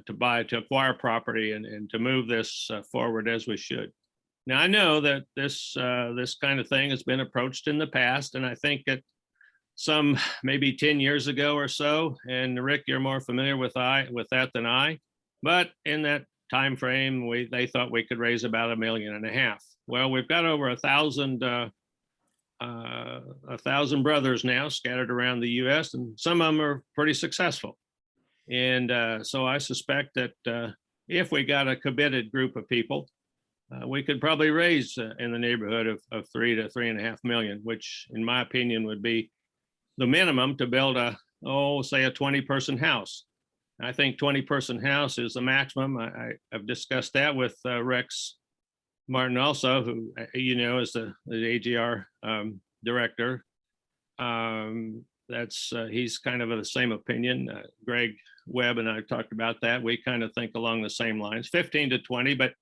S4: to acquire property and to move this forward as we should. Now, I know that this kind of thing has been approached in the past, and I think that some maybe 10 years ago or so, and Rick, you're more familiar with that than I, but in that time frame, they thought we could raise about $1.5 million. Well, we've got over 1,000 brothers now scattered around the U.S., and some of them are pretty successful. And so I suspect that if we got a committed group of people, we could probably raise in the neighborhood of 3 to 3.5 million, which in my opinion would be the minimum to build a, say a 20-person house. I think 20-person house is the maximum. I've discussed that with Rex Martin also, who, is the AGR director. He's kind of of the same opinion. Greg Webb and I talked about that. We kind of think along the same lines, 15 to 20, but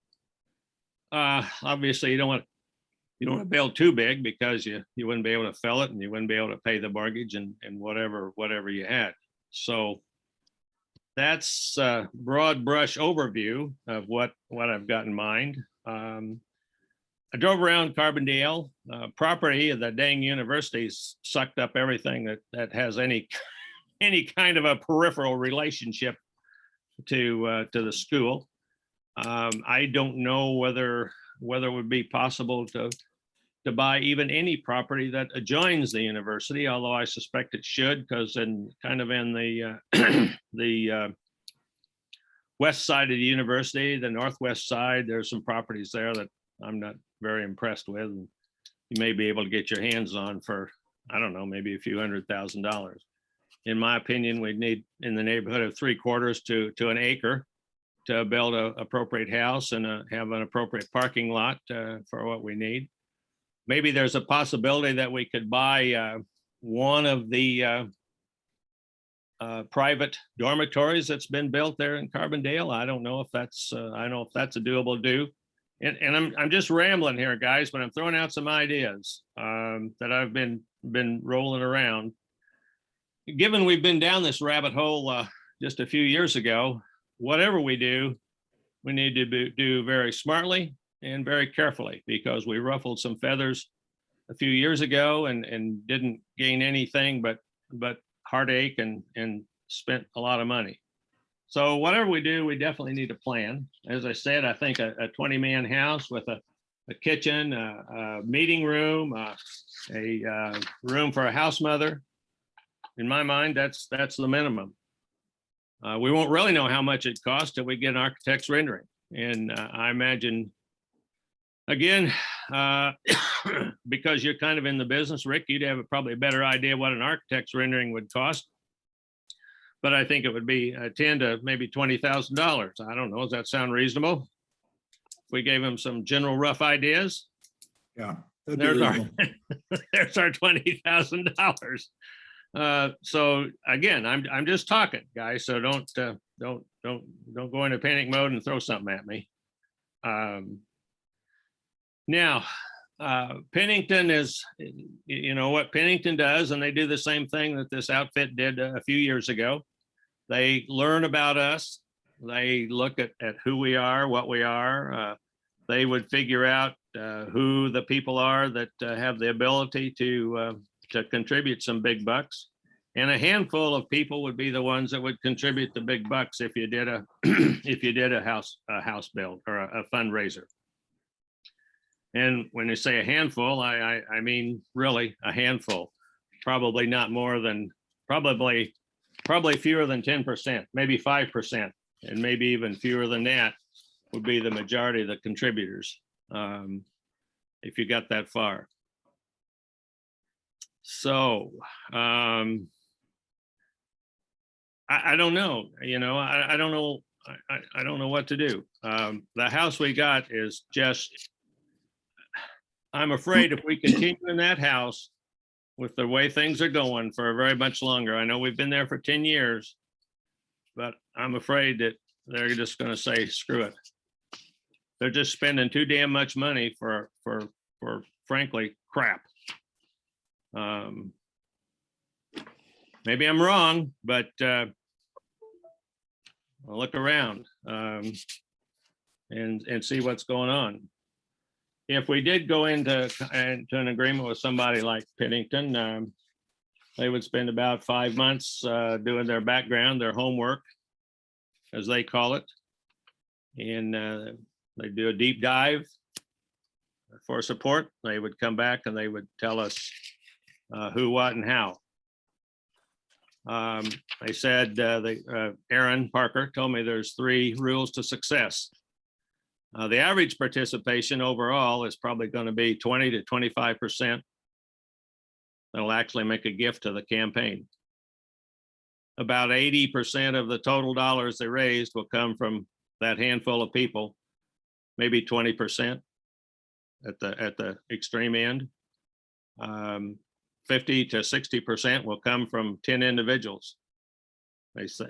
S4: obviously you don't want to build too big, because you wouldn't be able to fill it, and you wouldn't be able to pay the mortgage and whatever you had. So that's a broad brush overview of what I've got in mind. I drove around Carbondale. Property of the dang university's sucked up everything that has any kind of a peripheral relationship to the school. I don't know whether it would be possible to buy even any property that adjoins the university, although I suspect it should, because in the the west side of the university, the northwest side, there's some properties there that I'm not very impressed with. And you may be able to get your hands on for, I don't know, maybe a few $100,000. In my opinion, we need in the neighborhood of 3/4 to an acre to build a appropriate house and have an appropriate parking lot for what we need. Maybe there's a possibility that we could buy one of the private dormitories that's been built there in Carbondale. I don't know if that's a doable do. And I'm just rambling here, guys, but I'm throwing out some ideas that I've been rolling around. Given we've been down this rabbit hole just a few years ago, whatever we do, we need to do very smartly and very carefully, because we ruffled some feathers a few years ago and didn't gain anything but heartache and spent a lot of money. So whatever we do, we definitely need a plan. As I said, I think a 20-man house with a kitchen, a meeting room, a room for a house mother. In my mind, that's the minimum. We won't really know how much it costs till we get an architect's rendering. And I imagine, again, because you're kind of in the business, Rick, you'd have probably a better idea what an architect's rendering would cost. But I think it would be $10,000 to maybe $20,000. I don't know. Does that sound reasonable? If we gave them some general rough ideas,
S6: Yeah.
S4: there's our $20,000. So again, I'm just talking, guys. So don't go into panic mode and throw something at me. Now, Pennington is, what Pennington does, and they do the same thing that this outfit did a few years ago. They learn about us. They look at who we are, what we are. They would figure out who the people are that have the ability to contribute some big bucks. And a handful of people would be the ones that would contribute the big bucks if you did a house build or a fundraiser. And when you say a handful, I mean really a handful. Probably not more than, probably fewer than 10%, maybe 5%, and maybe even fewer than that would be the majority of the contributors, if you got that far. So I don't know, I don't know. I don't know what to do. The house we got is just, I'm afraid if we continue in that house with the way things are going for very much longer, I know we've been there for 10 years, but I'm afraid that they're just going to say, screw it. They're just spending too damn much money for frankly, crap. Maybe I'm wrong, but I'll look around and see what's going on. If we did go into an agreement with somebody like Pennington, they would spend about 5 months doing their background, their homework, as they call it. And they do a deep dive for support. They would come back and they would tell us who, what, and how. They said, Aaron Parker told me there's 3 rules to success. The average participation overall is probably going to be 20 to 25%. that'll actually make a gift to the campaign. About 80% of the total dollars they raised will come from that handful of people, maybe 20% at the extreme end. 50 to 60% will come from 10 individuals. They say,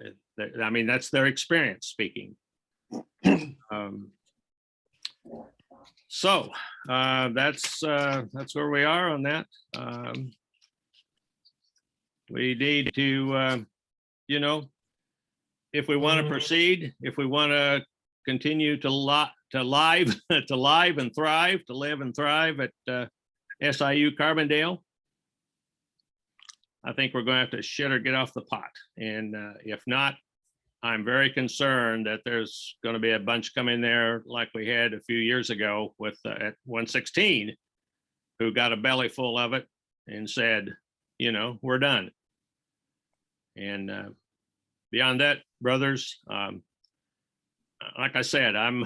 S4: I mean, that's their experience speaking. So that's where we are on that. We need to, you know, if we want to proceed, if we want to continue to live and thrive at SIU Carbondale, I think we're going to have to shit or get off the pot. And if not, I'm very concerned that there's going to be a bunch coming there like we had a few years ago with at 116, who got a belly full of it and said, you know, we're done. And beyond that, brothers, like I said, I'm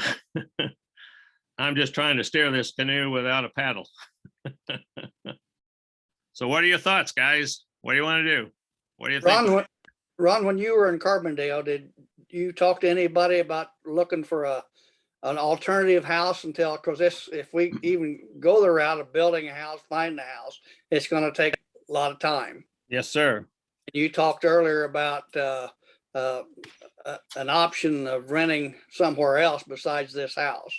S4: I'm just trying to steer this canoe without a paddle. So what are your thoughts, guys? What do you want to do? What do you think?
S1: Ron, when you were in Carbondale, did you talk to anybody about looking for an alternative house until, because if we even go the route of building a house, finding a house, it's going to take a lot of time.
S4: Yes, sir.
S1: You talked earlier about an option of renting somewhere else besides this house.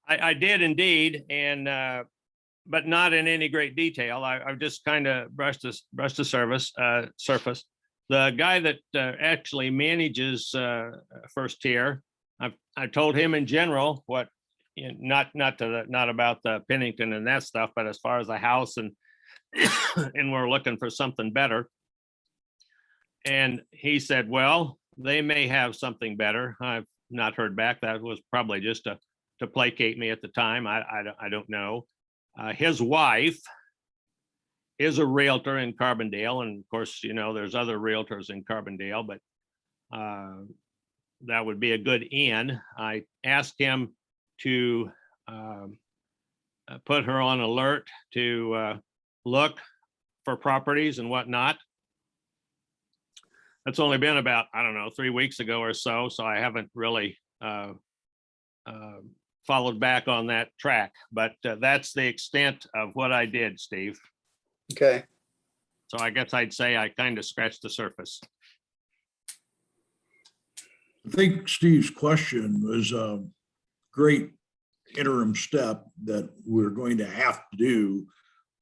S4: I did indeed, and but not in any great detail. I've just kind of brushed the surface. The guy that actually manages First Tier, I told him in general what, you know, not about the Pennington and that stuff, but as far as the house and and we're looking for something better. And he said, well, they may have something better. I've not heard back. That was probably just to placate me at the time. I don't know. His wife is a realtor in Carbondale. And of course, you know, there's other realtors in Carbondale, but that would be a good in. I asked him to put her on alert to look for properties and whatnot. That's only been about, I don't know, 3 weeks ago or so. So I haven't really followed back on that track, but that's the extent of what I did, Steve.
S1: Okay.
S4: So I guess I'd say I kind of scratched the surface.
S6: I think Steve's question was a great interim step that we're going to have to do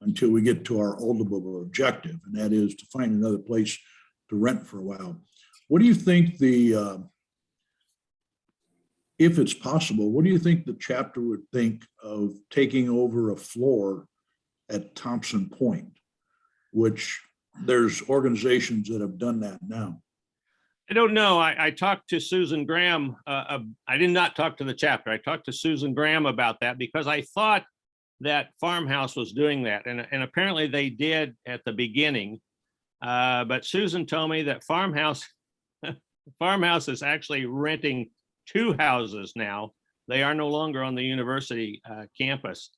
S6: until we get to our ultimate objective, and that is to find another place to rent for a while. What do you think if it's possible, what do you think the chapter would think of taking over a floor at Thompson Point, which there's organizations that have done that now?
S4: I don't know. I talked to Susan Graham. I did not talk to the chapter. I talked to Susan Graham about that because I thought that Farmhouse was doing that. And apparently they did at the beginning. But Susan told me that Farmhouse is actually renting 2 houses now. They are no longer on the university campus.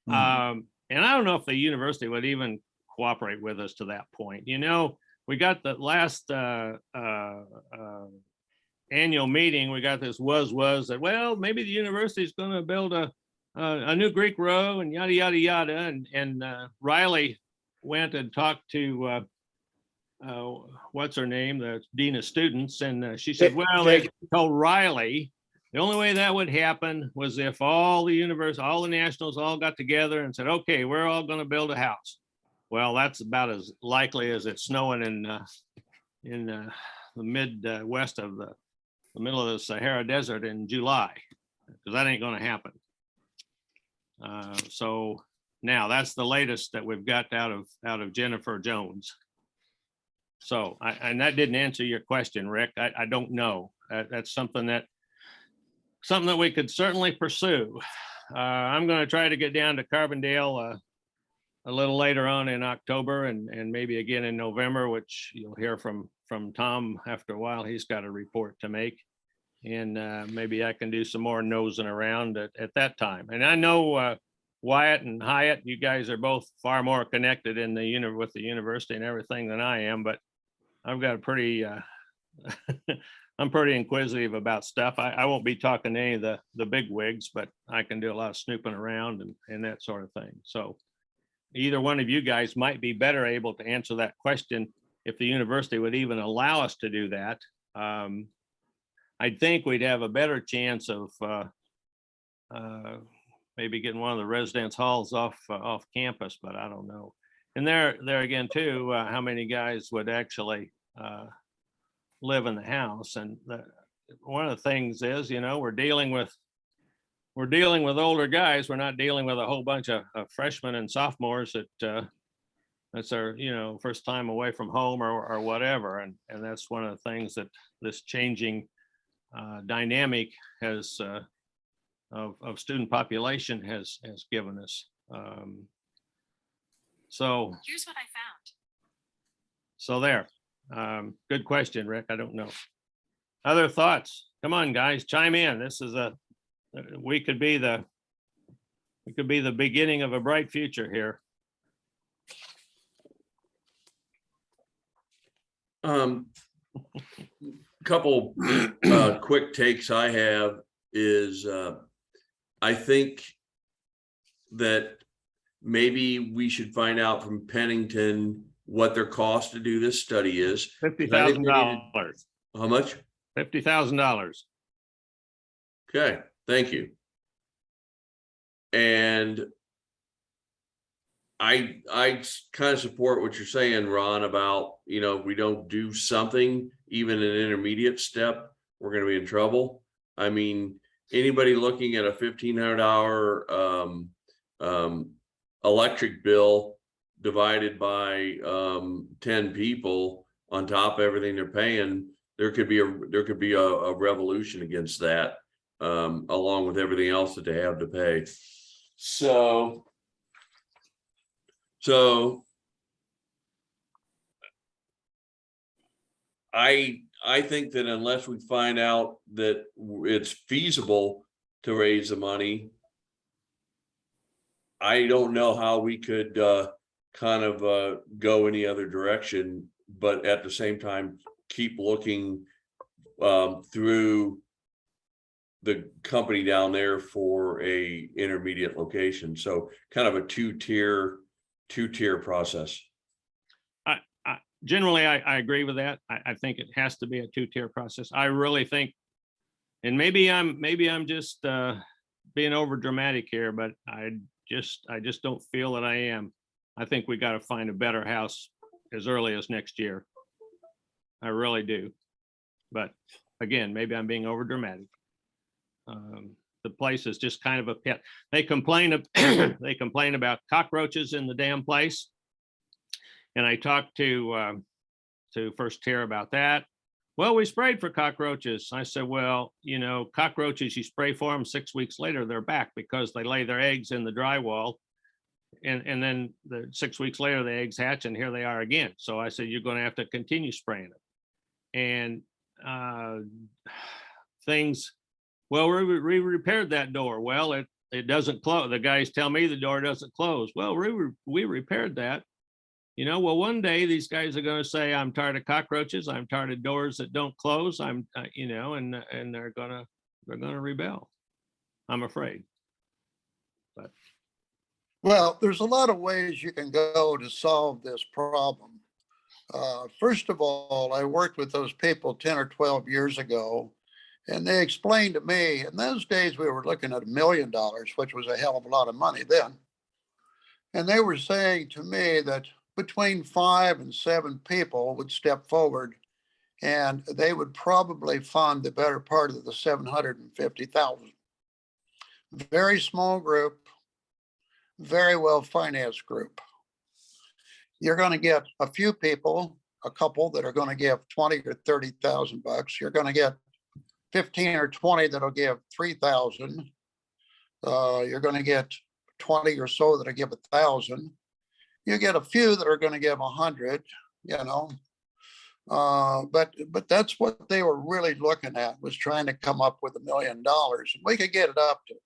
S4: And I don't know if the university would even cooperate with us to that point. You know, we got the last annual meeting, we got this was that, well, maybe the university is going to build a new Greek row and yada, yada, yada. And Riley went and talked to what's her name, the dean of students, and she said, well, they told Riley the only way that would happen was if all the nationals all got together and said, okay, we're all going to build a house. Well, that's about as likely as it's snowing in the Midwest of the middle of the Sahara Desert in July, because that ain't going to happen. So now that's the latest that we've got out of Jennifer Jones. So, and that didn't answer your question, Rick. I don't know. That's something that we could certainly pursue. I'm going to try to get down to Carbondale a little later on in October and maybe again in November, which you'll hear from Tom after a while. He's got a report to make, and maybe I can do some more nosing around at that time. And I know Wyatt and Hyatt, you guys are both far more connected in the with the university and everything than I am, but I've got a pretty, I'm pretty inquisitive about stuff. I won't be talking to any of the big wigs, but I can do a lot of snooping around and that sort of thing. So either one of you guys might be better able to answer that question if the university would even allow us to do that. I think we'd have a better chance of maybe getting one of the residence halls off campus, but I don't know. And there again too, how many guys would actually live in the house? And one of the things is, we're dealing with older guys. We're not dealing with a whole bunch of freshmen and sophomores that's their first time away from home or whatever. And that's one of the things that this changing dynamic has of student population has given us. So
S8: here's what I found.
S4: So there. Good question, Rick. I don't know. Other thoughts? Come on, guys, chime in. This is we could be the beginning of a bright future here.
S2: Couple quick takes I have is I think that maybe we should find out from Pennington what their cost to do this study is.
S4: $50,000.
S2: How much?
S4: $50,000.
S2: Okay, thank you. And I kind of support what you're saying, Ron, about, if we don't do something, even an intermediate step, we're going to be in trouble. I mean, anybody looking at a $1,500 electric bill divided by 10 people on top of everything they're paying, there could be a revolution against that, along with everything else that they have to pay. So I think that unless we find out that it's feasible to raise the money, I don't know how we could kind of go any other direction, but at the same time, keep looking through the company down there for a intermediate location. So kind of a two-tier process.
S4: Generally, I agree with that. I think it has to be a two-tier process. I really think, and maybe I'm just being over dramatic here, but I just don't feel that I am. I think we got to find a better house as early as next year. I really do. But again, maybe I'm being over dramatic. The place is just kind of a pit. They complain about cockroaches in the damn place. And I talked to first tier about that. Well, we sprayed for cockroaches. I said, well, cockroaches, you spray for them, 6 weeks later, they're back because they lay their eggs in the drywall. And then 6 weeks later, the eggs hatch and here they are again. So I said, you're going to have to continue spraying it. And things, well, we repaired that door. Well, it doesn't close. The guys tell me the door doesn't close. Well, we repaired that. Well, one day these guys are going to say, I'm tired of cockroaches. I'm tired of doors that don't close. And they're going to rebel. I'm afraid. But
S7: Well, there's a lot of ways you can go to solve this problem. First of all, I worked with those people 10 or 12 years ago, and they explained to me, in those days we were looking at $1 million, which was a hell of a lot of money then. And they were saying to me that between 5 and 7 people would step forward and they would probably fund the better part of the $750,000. Very small group, very well financed group. You're going to get a few people, a couple that are going to give 20 or 30,000 bucks. You're going to get 15 or 20 that'll give 3,000. You're going to get 20 or so that'll give 1,000. You get a few that are going to give 100, but that's what they were really looking at, was trying to come up with $1 million. We could get it up to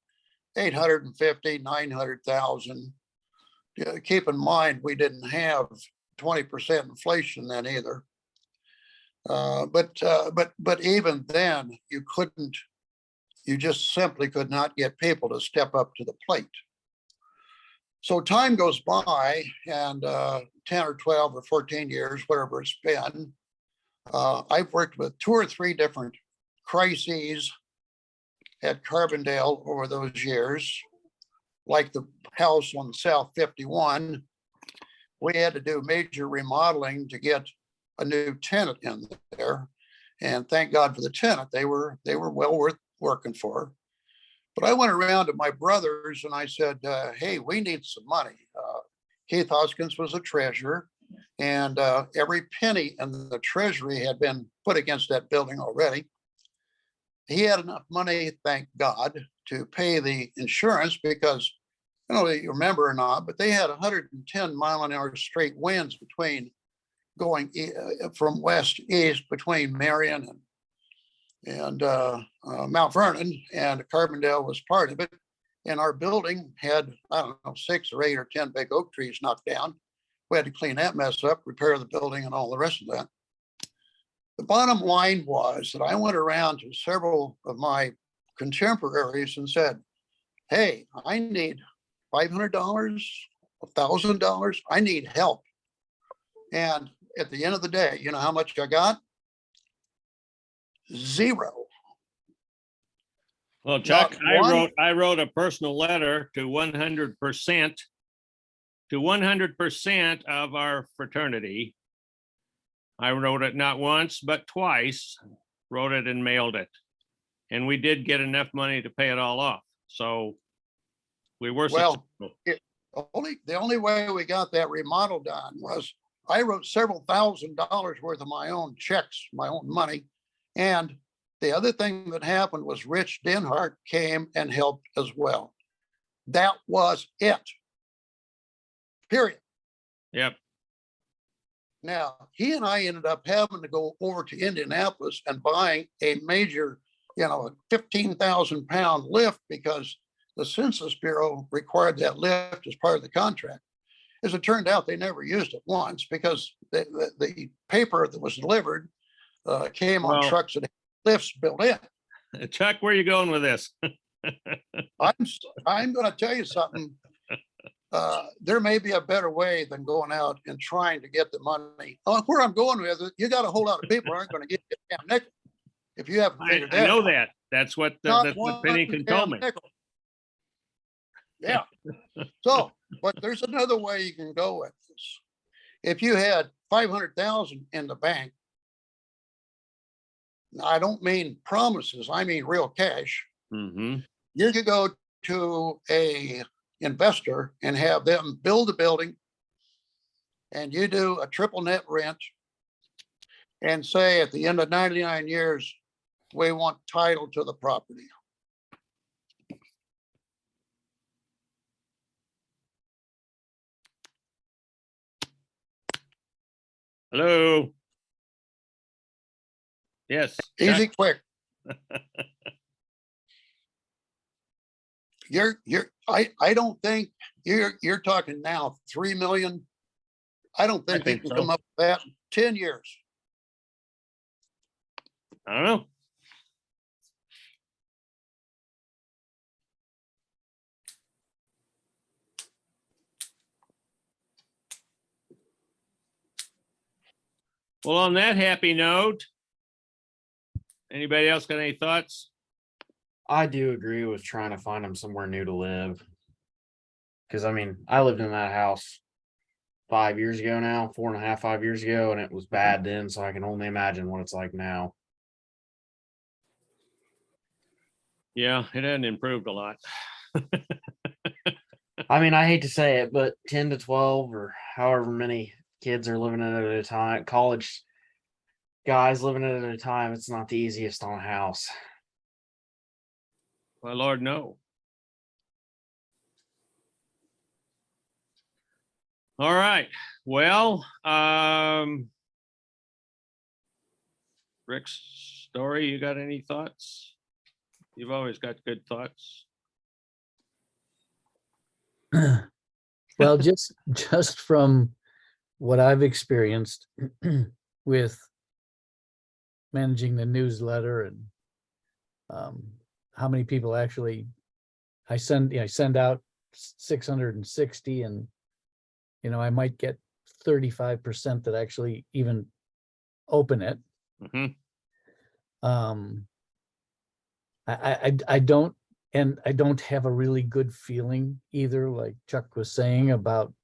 S7: 850, 900,000. Keep in mind, we didn't have 20% inflation then either. But even then, you just simply could not get people to step up to the plate. So time goes by, and 10 or 12 or 14 years, whatever it's been, I've worked with 2 or 3 different crises at Carbondale over those years, like the house on South 51. We had to do major remodeling to get a new tenant in there. And thank God for the tenant. They were well worth working for. But I went around to my brothers and I said, hey, we need some money. Keith Hoskins was a treasurer, and every penny in the treasury had been put against that building already. He had enough money, thank God, to pay the insurance because, I don't know if you remember or not, but they had 110 mile-an-hour straight winds going from west east between Marion and Mount Vernon, and Carbondale was part of it. And our building had, I don't know, 6 or 8 or 10 big oak trees knocked down. We had to clean that mess up, repair the building and all the rest of that. The bottom line was that I went around to several of my contemporaries and said, hey, I need $500, $1,000. I need help. And at the end of the day, you know how much I got? 0.
S4: Well, Chuck,
S7: Not one.
S4: I wrote a personal letter to 100% of our fraternity. I wrote it not once, but twice, wrote it and mailed it. And we did get enough money to pay it all off. So we were
S7: Well,
S4: successful.
S7: the only way we got that remodel done was I wrote several $1,000s worth of my own checks, my own money. And the other thing that happened was Rich Denhart came and helped as well. That was it. Period.
S4: Yep.
S7: Now, he and I ended up having to go over to Indianapolis and buying a major, a 15,000 pound lift because the Census Bureau required that lift as part of the contract. As it turned out, they never used it once because the paper that was delivered came on
S4: Well,
S7: trucks that had lifts built in.
S4: Chuck, where are you going with this?
S7: I'm going to tell you something. There may be a better way than going out and trying to get the money. Where I'm going with it, you got a whole lot of people aren't going to get you a damn nickel if you haven't figured that
S4: I know
S7: out.
S4: that. That's what Pennington told me.
S7: Nickel. Yeah. So, but there's another way you can go with this. If you had 500,000 in the bank, I don't mean promises, I mean real cash.
S4: Mm-hmm.
S7: You could go to a investor and have them build a building, and you do a triple net rent and say at the end of 99 years, we want title to the property.
S4: Hello. Yes.
S7: Easy,
S4: Chuck?
S7: quick. I don't think you're talking now 3 million. I don't think you
S4: think
S7: can
S4: so.
S7: come up with that in 10 years.
S4: I don't know. Well, on that happy note, anybody else got any thoughts?
S5: I do agree with trying to find them somewhere new to live. Because I mean, I lived in that house 5 years ago now, 4.5, 5 years ago, and it was bad then. So I can only imagine what it's like now.
S4: Yeah, it hadn't improved a lot.
S5: I mean, I hate to say it, but 10 to 12 or however many kids are living in it at a time, college guys living in it at a time, it's not the easiest on a house.
S4: Well, Lord, no. All right. Well, Rick's story, you got any thoughts? You've always got good thoughts.
S3: Well, just from what I've experienced with managing the newsletter and how many people actually I send out 660, and I might get 35% that actually even open it.
S4: Mhm.
S3: I don't, and I don't have a really good feeling either, like Chuck was saying, about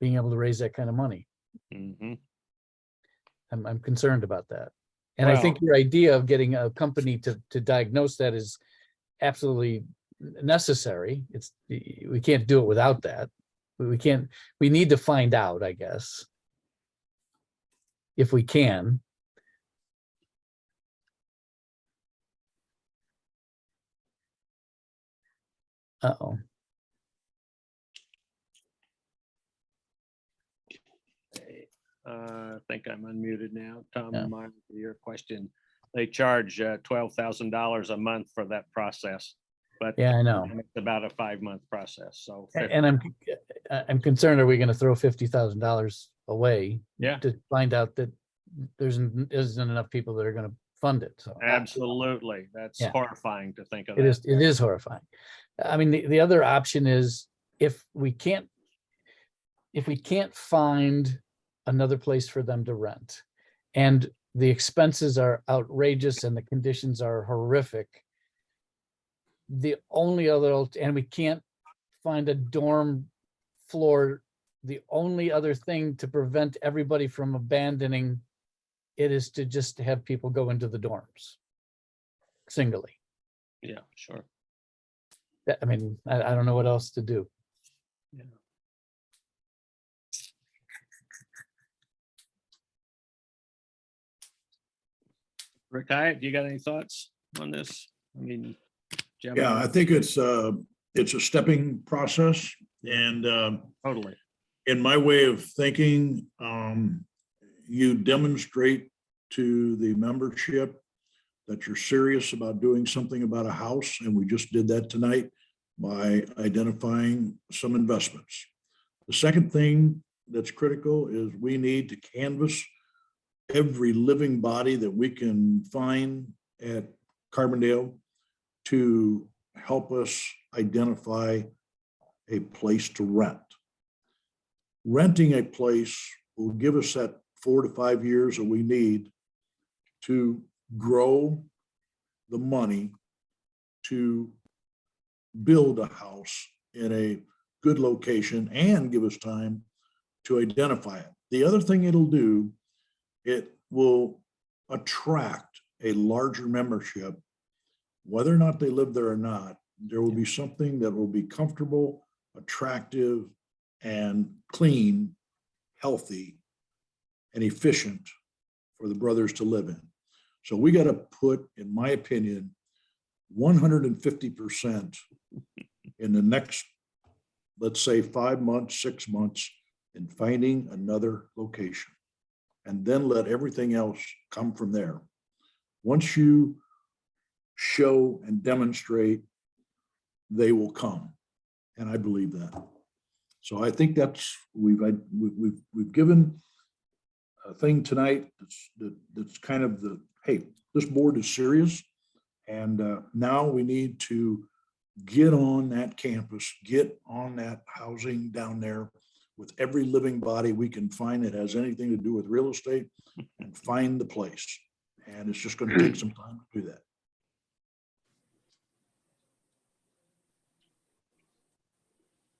S3: being able to raise that kind of money.
S4: Mhm.
S3: I'm concerned about that. And I think
S4: Well-
S3: your idea of getting a company to diagnose that is absolutely necessary. We can't do it without that. We need to find out, I guess, if we can. Uh-oh.
S4: I think I'm unmuted now. Tom,
S3: Yeah.
S4: your question. They charge $12,000 a month for that process, but
S3: Yeah, I know.
S4: it's about a 5-month process. So
S3: And I'm concerned, are we gonna throw $50,000 away?
S4: Yeah.
S3: To find out that isn't enough people that are gonna fund it, so.
S4: absolutely, that's
S3: Yeah.
S4: horrifying to think of
S3: It
S4: that.
S3: is horrifying. I mean, the other option is if we can't find another place for them to rent, and the expenses are outrageous and the conditions are horrific, the only other, and we can't find a dorm floor, the only other thing to prevent everybody from abandoning it is to just have people go into the dorms singly.
S4: Yeah, sure.
S3: I mean, I don't know what else to do.
S4: Yeah. Rick Hyatt, do you got any thoughts on this? I mean, do you have
S6: Yeah,
S4: any-
S6: I think it's a stepping process, and
S4: totally.
S6: in my way of thinking, you demonstrate to the membership that you're serious about doing something about a house, and we just did that tonight by identifying some investments. The second thing that's critical is we need to canvass every living body that we can find at Carbondale to help us identify a place to rent. Renting a place will give us that 4 to 5 years that we need to grow the money to build a house in a good location and give us time to identify it. The other thing it'll do, it will attract a larger membership. Whether or not they live there or not, there will be something that will be comfortable, attractive, and clean, healthy, and efficient for the brothers to live in. So we got to put, in my opinion, 150% in the next, let's say, 5 months, 6 months, in finding another location, and then let everything else come from there. Once you show and demonstrate, they will come, and I believe that. So I think that's, we've given a thing tonight that's kind of the, hey, this board is serious, and now we need to get on that campus, get on that housing down there with every living body we can find that has anything to do with real estate, and find the place. And it's just going to take some time to do that.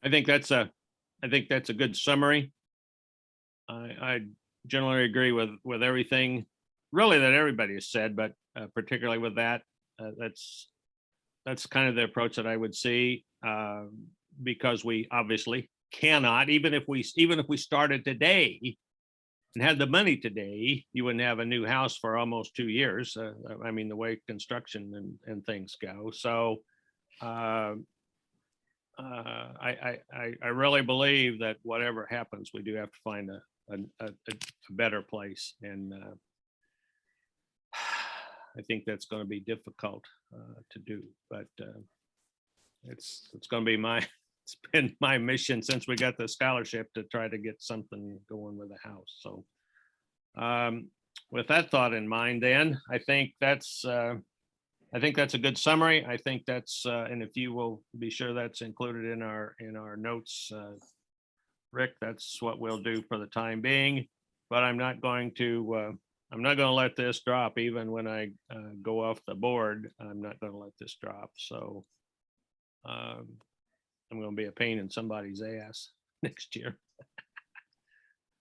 S4: I think that's a good summary. I generally agree with everything really that everybody has said, but particularly with that, that's kind of the approach that I would see, because we obviously cannot, even if we started today and had the money today, you wouldn't have a new house for almost 2 years. I mean, the way construction and things go. So I really believe that whatever happens, we do have to find a better place, and I think that's going to be difficult to do. But it's going to be it's been my mission since we got the scholarship to try to get something going with the house. So with that thought in mind, then I think that's a good summary. I think that's and if you will be sure that's included in our notes, Rick, that's what we'll do for the time being. But I'm not going to let this drop even when I go off the board. I'm not going to let this drop. So I'm going to be a pain in somebody's ass next year.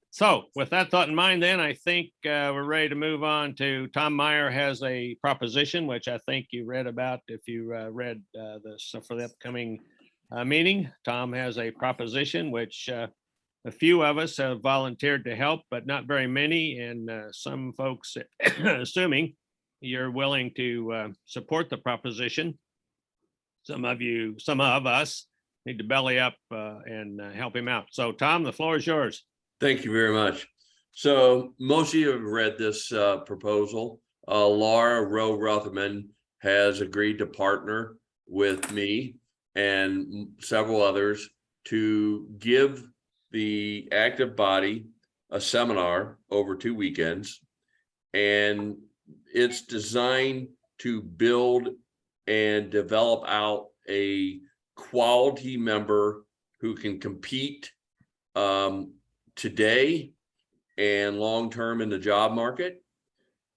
S4: So with that thought in mind, then I think we're ready to move on to Tom Meyer has a proposition, which I think you read about if you read this for the upcoming meeting. Tom has a proposition which a few of us have volunteered to help, but not very many. And some folks, assuming you're willing to support the proposition, some of us need to belly up and help him out. So Tom, the floor is yours.
S2: Thank you very much. So most of you have read this proposal. Laura Rowe Rutherman has agreed to partner with me and several others to give the active body a seminar over 2 weekends. And it's designed to build and develop out a quality member who can compete today and long-term in the job market.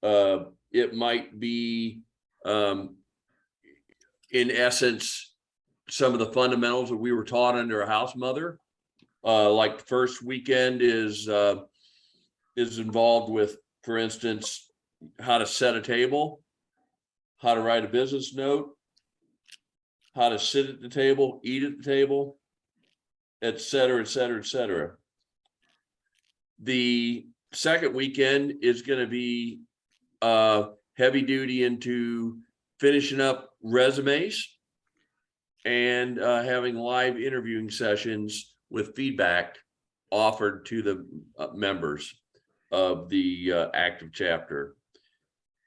S2: It might be, in essence, some of the fundamentals that we were taught under a house mother. Like the first weekend is involved with, for instance, how to set a table, how to write a business note, how to sit at the table, eat at the table, et cetera, et cetera, et cetera. The second weekend is going to be heavy duty into finishing up resumes and having live interviewing sessions with feedback offered to the members of the active chapter.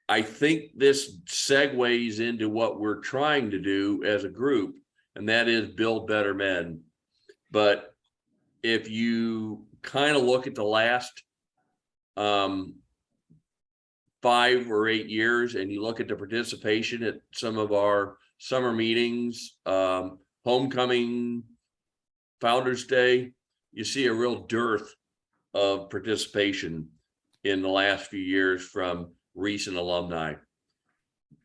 S2: I think this segues into what we're trying to do as a group, and that is build better men. But if you kind of look at the last 5 or 8 years and you look at the participation at some of our summer meetings, homecoming, Founders Day, you see a real dearth of participation in the last few years from recent alumni.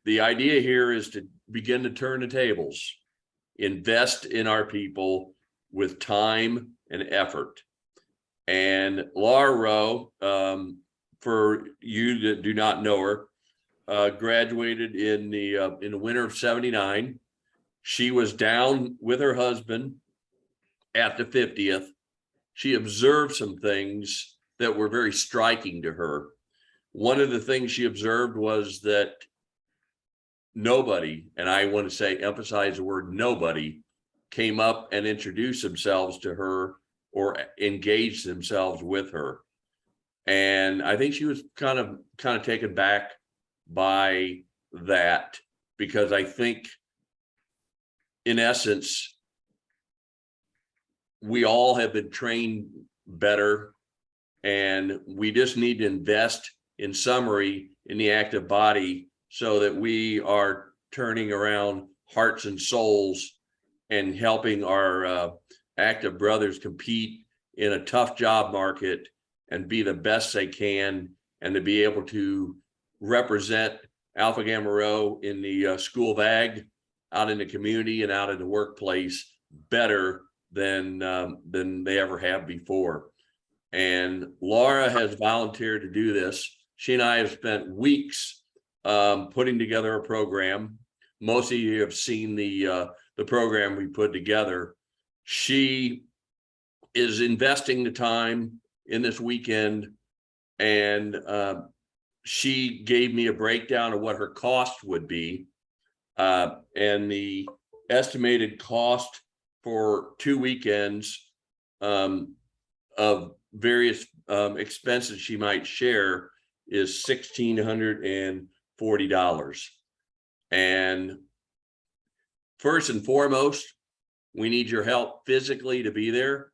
S2: The idea here is to begin to turn the tables, invest in our people with time and effort. And Laura Rowe, for you that do not know her, graduated in the winter of '79. She was down with her husband at the 50th. She observed some things that were very striking to her. One of the things she observed was that nobody, and I want to say emphasize the word nobody, came up and introduced themselves to her or engaged themselves with her. And I think she was kind of taken back by that, because I think in essence, we all have been trained better, and we just need to invest in summary in the active body so that we are turning around hearts and souls and helping our active brothers compete in a tough job market and be the best they can, and to be able to represent Alpha Gamma Rho in the school of ag, out in the community and out in the workplace better than they ever have before. And Laura has volunteered to do this. She and I have spent weeks putting together a program. Most of you have seen the program we put together. She is investing the time in this weekend, and she gave me a breakdown of what her cost would be, and the estimated cost for 2 weekends of various expenses she might share is $1,640. And first and foremost, we need your help physically to be there.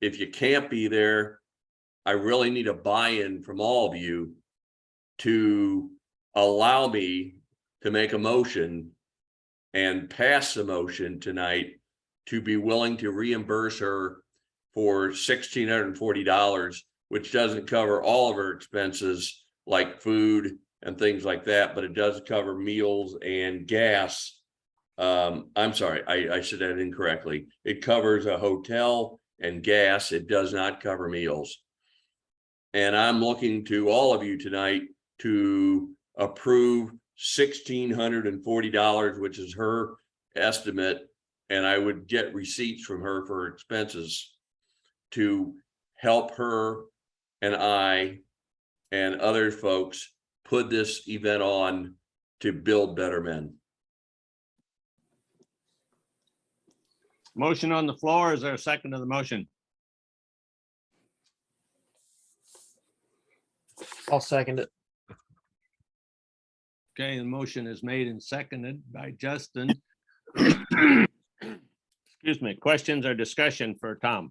S2: If you can't be there, I really need a buy-in from all of you to allow me to make a motion and pass the motion tonight to be willing to reimburse her for $1,640, which doesn't cover all of her expenses like food and things like that, but it does cover meals and gas. I'm sorry, I said that incorrectly. It covers a hotel and gas. It does not cover meals. And I'm looking to all of you tonight to approve $1,640, which is her estimate. And I would get receipts from her for expenses to help her and I and other folks put this event on to build better men.
S4: Motion on the floor. Is there a second to the motion?
S5: I'll second it.
S4: Okay, the motion is made and seconded by Justin. Excuse me, questions or discussion for Tom?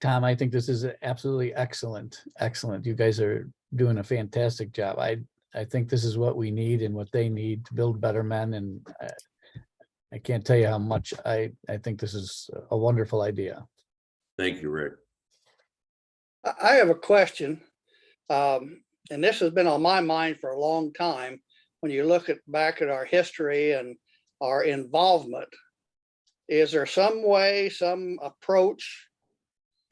S3: Tom, I think this is absolutely excellent. Excellent. You guys are doing a fantastic job. I think this is what we need and what they need to build better men. And I can't tell you how much I think this is a wonderful idea.
S2: Thank you, Rick.
S1: I have a question. And this has been on my mind for a long time. When you look back at our history and our involvement, is there some way, some approach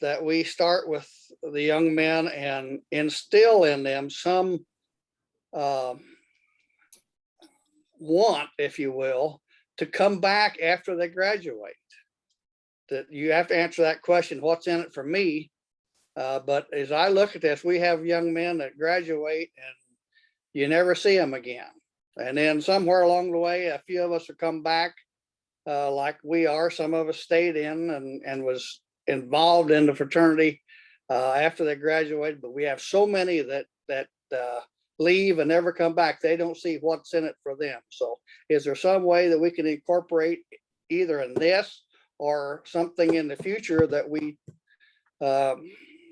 S1: that we start with the young men and instill in them some want, if you will, to come back after they graduate? That you have to answer that question, what's in it for me? But as I look at this, we have young men that graduate and you never see them again. And then somewhere along the way, a few of us will come back like we are. Some of us stayed in and was involved in the fraternity after they graduated. But we have so many that leave and never come back. They don't see what's in it for them. So is there some way that we can incorporate either in this or something in the future that we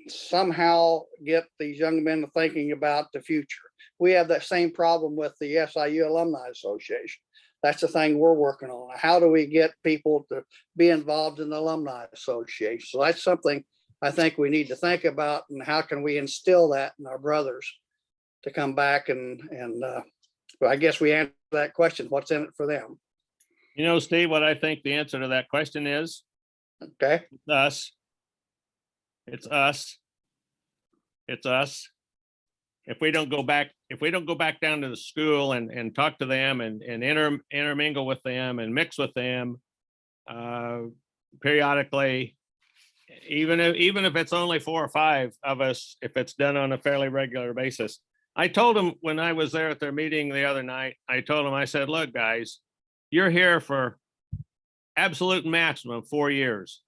S1: somehow get these young men thinking about the future? We have that same problem with the SIU Alumni Association. That's the thing we're working on. How do we get people to be involved in the Alumni Association? So that's something I think we need to think about, and how can we instill that in our brothers to come back and well, I guess we answer that question, what's in it for them?
S4: You know, Steve, what I think the answer to that question is?
S1: Okay.
S4: Us. It's us. It's us. If we don't go back down to the school and talk to them and intermingle with them and mix with them periodically, even if it's only 4 or 5 of us, if it's done on a fairly regular basis. I told them when I was there at their meeting the other night, I said, look, guys, you're here for absolute maximum 4 years,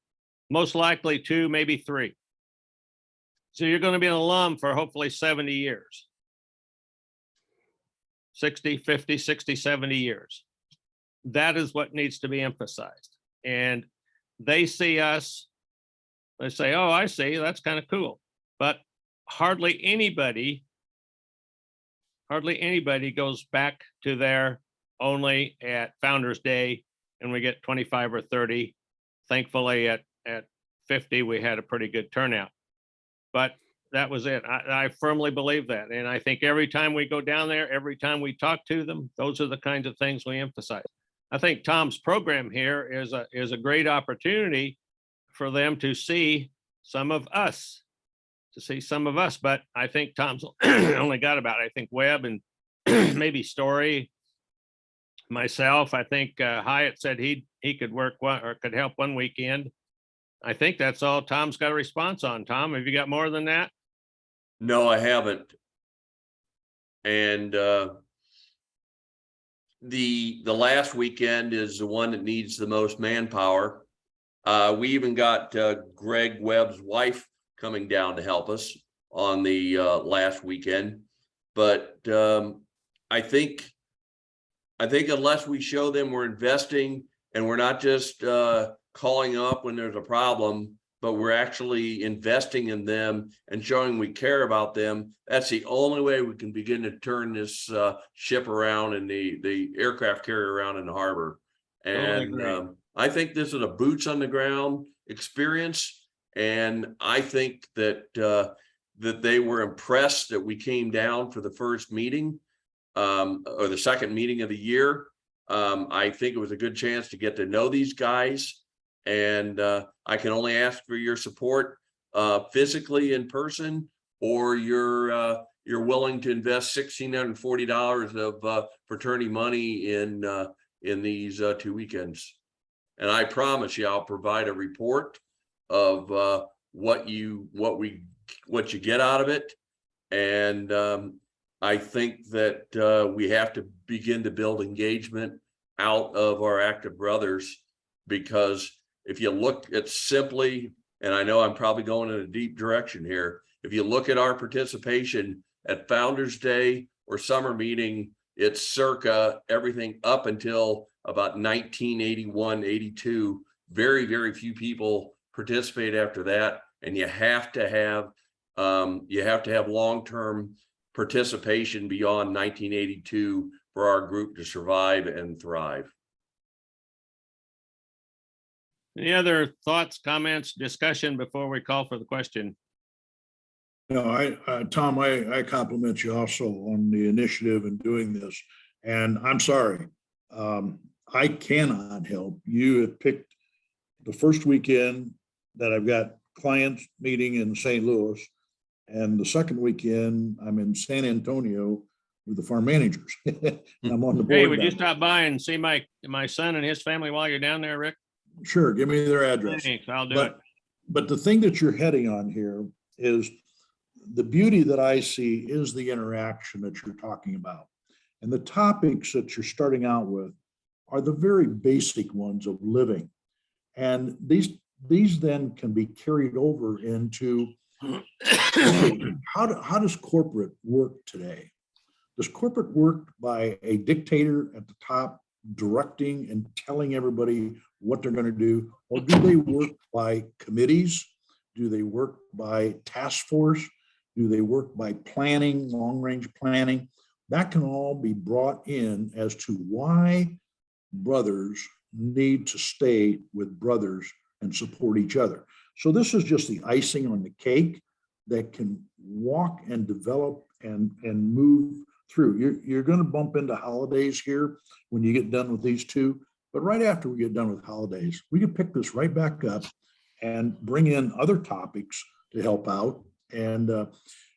S4: most likely 2, maybe 3. So you're going to be an alum for hopefully 70 years, 60, 50, 60, 70 years. That is what needs to be emphasized. And they see us, they say, oh, I see, that's kind of cool. But hardly anybody goes back to there only at Founders Day and we get 25 or 30. Thankfully at 50, we had a pretty good turnout. But that was it. I firmly believe that. And I think every time we go down there, every time we talk to them, those are the kinds of things we emphasize. I think Tom's program here is a great opportunity for them to see some of us, but I think Tom's only got about, I think Webb and maybe Story, myself. I think Hyatt said he could work one or could help one weekend. I think that's all Tom's got a response on. Tom, have you got more than that?
S2: No, I haven't. And the last weekend is the one that needs the most manpower. We even got Greg Webb's wife coming down to help us on the last weekend. But I think I think unless we show them we're investing and we're not just calling up when there's a problem, but we're actually investing in them and showing we care about them, that's the only way we can begin to turn this ship around and the aircraft carrier around in the harbor.
S4: Totally
S2: And
S4: agree.
S2: I think this is a boots on the ground experience. And I think that that they were impressed that we came down for the first meeting or the second meeting of the year. I think it was a good chance to get to know these guys. And I can only ask for your support physically in person, or you're willing to invest $1,640 of fraternity money in these 2 weekends. And I promise you, I'll provide a report of what you get out of it. And I think that we have to begin to build engagement out of our active brothers, because if you look at simply, and I know I'm probably going in a deep direction here, if you look at our participation at Founders Day or summer meeting, it's circa everything up until about 1981, 82. Very, very few people participate after that. And you have to have long-term participation beyond 1982 for our group to survive and thrive.
S4: Any other thoughts, comments, discussion before we call for the question?
S6: No, Tom, I compliment you also on the initiative in doing this. And I'm sorry, I cannot help. You have picked the first weekend that I've got clients meeting in St. Louis. And the second weekend, I'm in San Antonio with the farm managers. I'm on the board.
S4: Hey, would you
S6: now.
S4: stop by and see my son and his family while you're down there, Rick?
S6: Sure, give me their address.
S4: Thanks, I'll do it.
S6: But the thing that you're heading on here is the beauty that I see is the interaction that you're talking about. And the topics that you're starting out with are the very basic ones of living. And these then can be carried over into, okay, how does corporate work today? Does corporate work by a dictator at the top directing and telling everybody what they're going to do? Or do they work by committees? Do they work by task force? Do they work by planning, long-range planning? That can all be brought in as to why brothers need to stay with brothers and support each other. So this is just the icing on the cake that can walk and develop and move through. You're going to bump into holidays here when you get done with these two, but right after we get done with holidays, we can pick this right back up and bring in other topics to help out. And,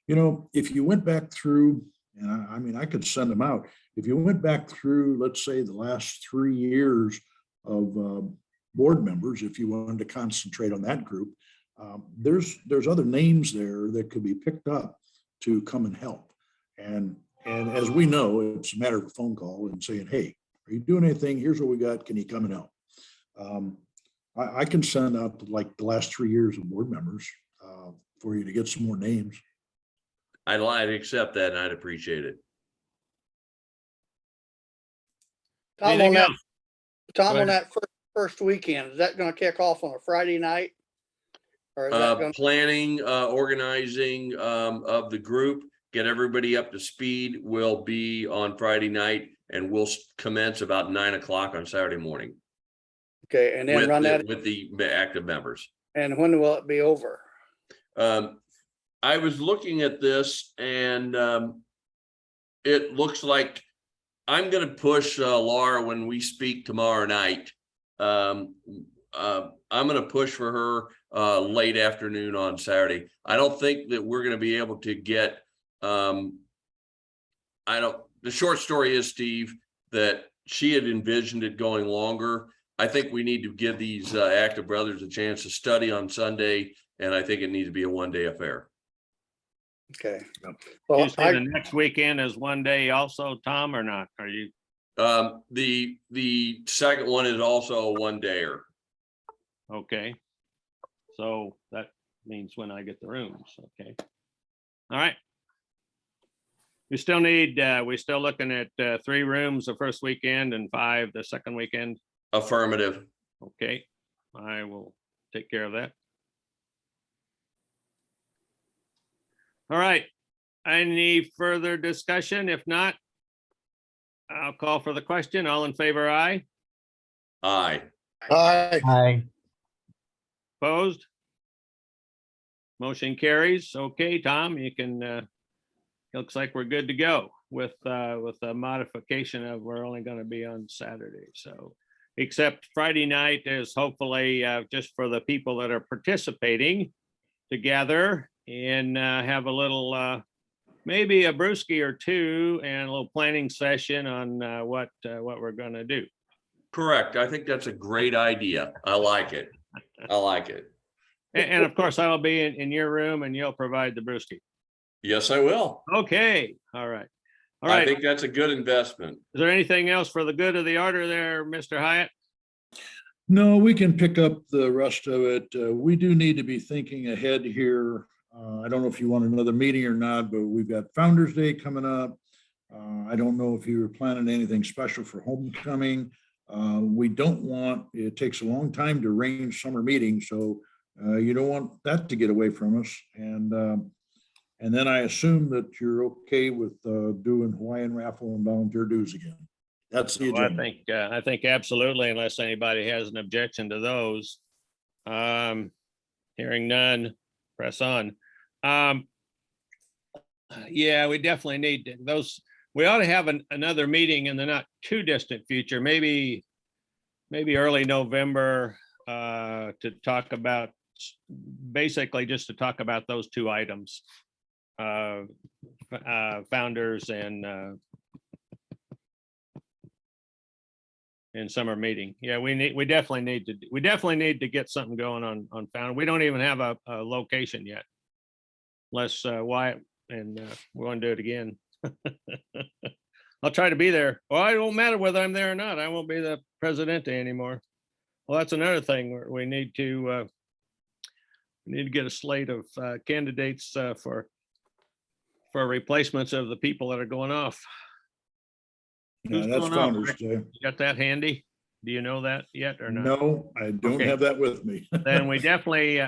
S6: if you went back through, and I mean, I could send them out. If you went back through, let's say, the last 3 years of board members, if you wanted to concentrate on that group, there's other names there that could be picked up to come and help. And as we know, it's a matter of a phone call and saying, hey, are you doing anything? Here's what we got. Can you come and help? I can send out like the last 3 years of board members for you to get some more names.
S2: I'd accept that, and I'd appreciate it.
S1: Tom,
S4: Anything
S1: on that,
S4: else?
S1: Tom,
S4: Go
S1: on that first weekend, is that gonna kick off on a Friday night? Or is that gonna,
S2: Planning, organizing of the group, get everybody up to speed will be on Friday night, and we'll commence about 9 o'clock on Saturday morning
S1: okay, and then
S2: with
S1: run that,
S2: with the active members.
S1: and when will it be over?
S2: I was looking at this, and it looks like I'm going to push Laura when we speak tomorrow night. I'm going to push for her late afternoon on Saturday. I don't think that we're going to be able to get. The short story is, Steve, that she had envisioned it going longer. I think we need to give these active brothers a chance to study on Sunday, and I think it needs to be a one-day affair.
S1: Okay.
S4: You
S1: Well,
S4: say the next weekend is one day also, Tom, or not? Are you?
S2: The second one is also a one-dayer.
S4: Okay. So that means when I get the rooms, okay. All right. we still looking at 3 rooms the first weekend and 5 the second weekend.
S2: Affirmative.
S4: Okay, I will take care of that. All right, any further discussion? If not, I'll call for the question. All in favor, aye.
S2: Aye.
S7: Aye.
S3: Hi.
S4: Opposed? Motion carries. Okay, Tom, you can, looks like we're good to go with a modification of we're only going to be on Saturday. So, except Friday night is hopefully just for the people that are participating to gather and have a little, maybe a brewski or two and a little planning session on what we're going to do.
S2: Correct. I think that's a great idea. I like it. I like it.
S4: And of course, I will be in your room and you'll provide the brewski.
S2: Yes, I will.
S4: Okay, all right. All
S2: I
S4: right,
S2: think that's a good investment.
S4: is there anything else for the good of the order there, Mr. Hyatt?
S6: No, we can pick up the rest of it. We do need to be thinking ahead here. I don't know if you want another meeting or not, but we've got Founder's Day coming up. I don't know if you were planning anything special for homecoming. We don't want, it takes a long time to arrange summer meetings, so you don't want that to get away from us. And then I assume that you're okay with doing Hawaiian raffle and volunteer dues again. That's the
S4: Well,
S6: agenda.
S4: I think absolutely, unless anybody has an objection to those. Hearing none, press on. Yeah, we definitely need those. We ought to have another meeting in the not too distant future, maybe early November, to talk about, basically just to talk about those 2 items. Founders and summer meeting. Yeah, we definitely need to get something going on Founder. We don't even have a location yet. Unless Wyatt and we want to do it again. I'll try to be there. Well, it won't matter whether I'm there or not. I won't be the presidente anymore. Well, that's another thing. We need to get a slate of candidates for replacements of the people that are going off.
S6: Yeah,
S4: Who's
S6: that's
S4: going off,
S6: Founder's
S4: Rick?
S6: Day.
S4: You got that handy? Do you know that yet or not?
S6: No, I don't
S4: Okay.
S6: have that with me.
S4: Then we definitely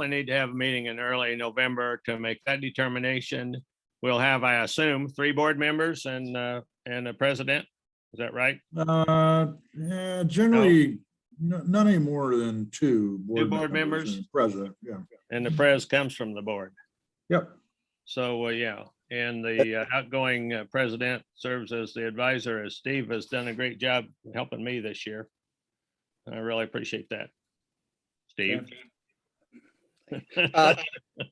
S4: need to have a meeting in early November to make that determination. We'll have, I assume, 3 board members and a president. Is that right?
S6: Yeah, generally, none any more than 2
S4: board members?
S6: and President, yeah.
S4: And the pres comes from the board.
S6: Yep.
S4: So, yeah, and the outgoing president serves as the advisor, as Steve has done a great job helping me this year. I really appreciate that, Steve.
S1: I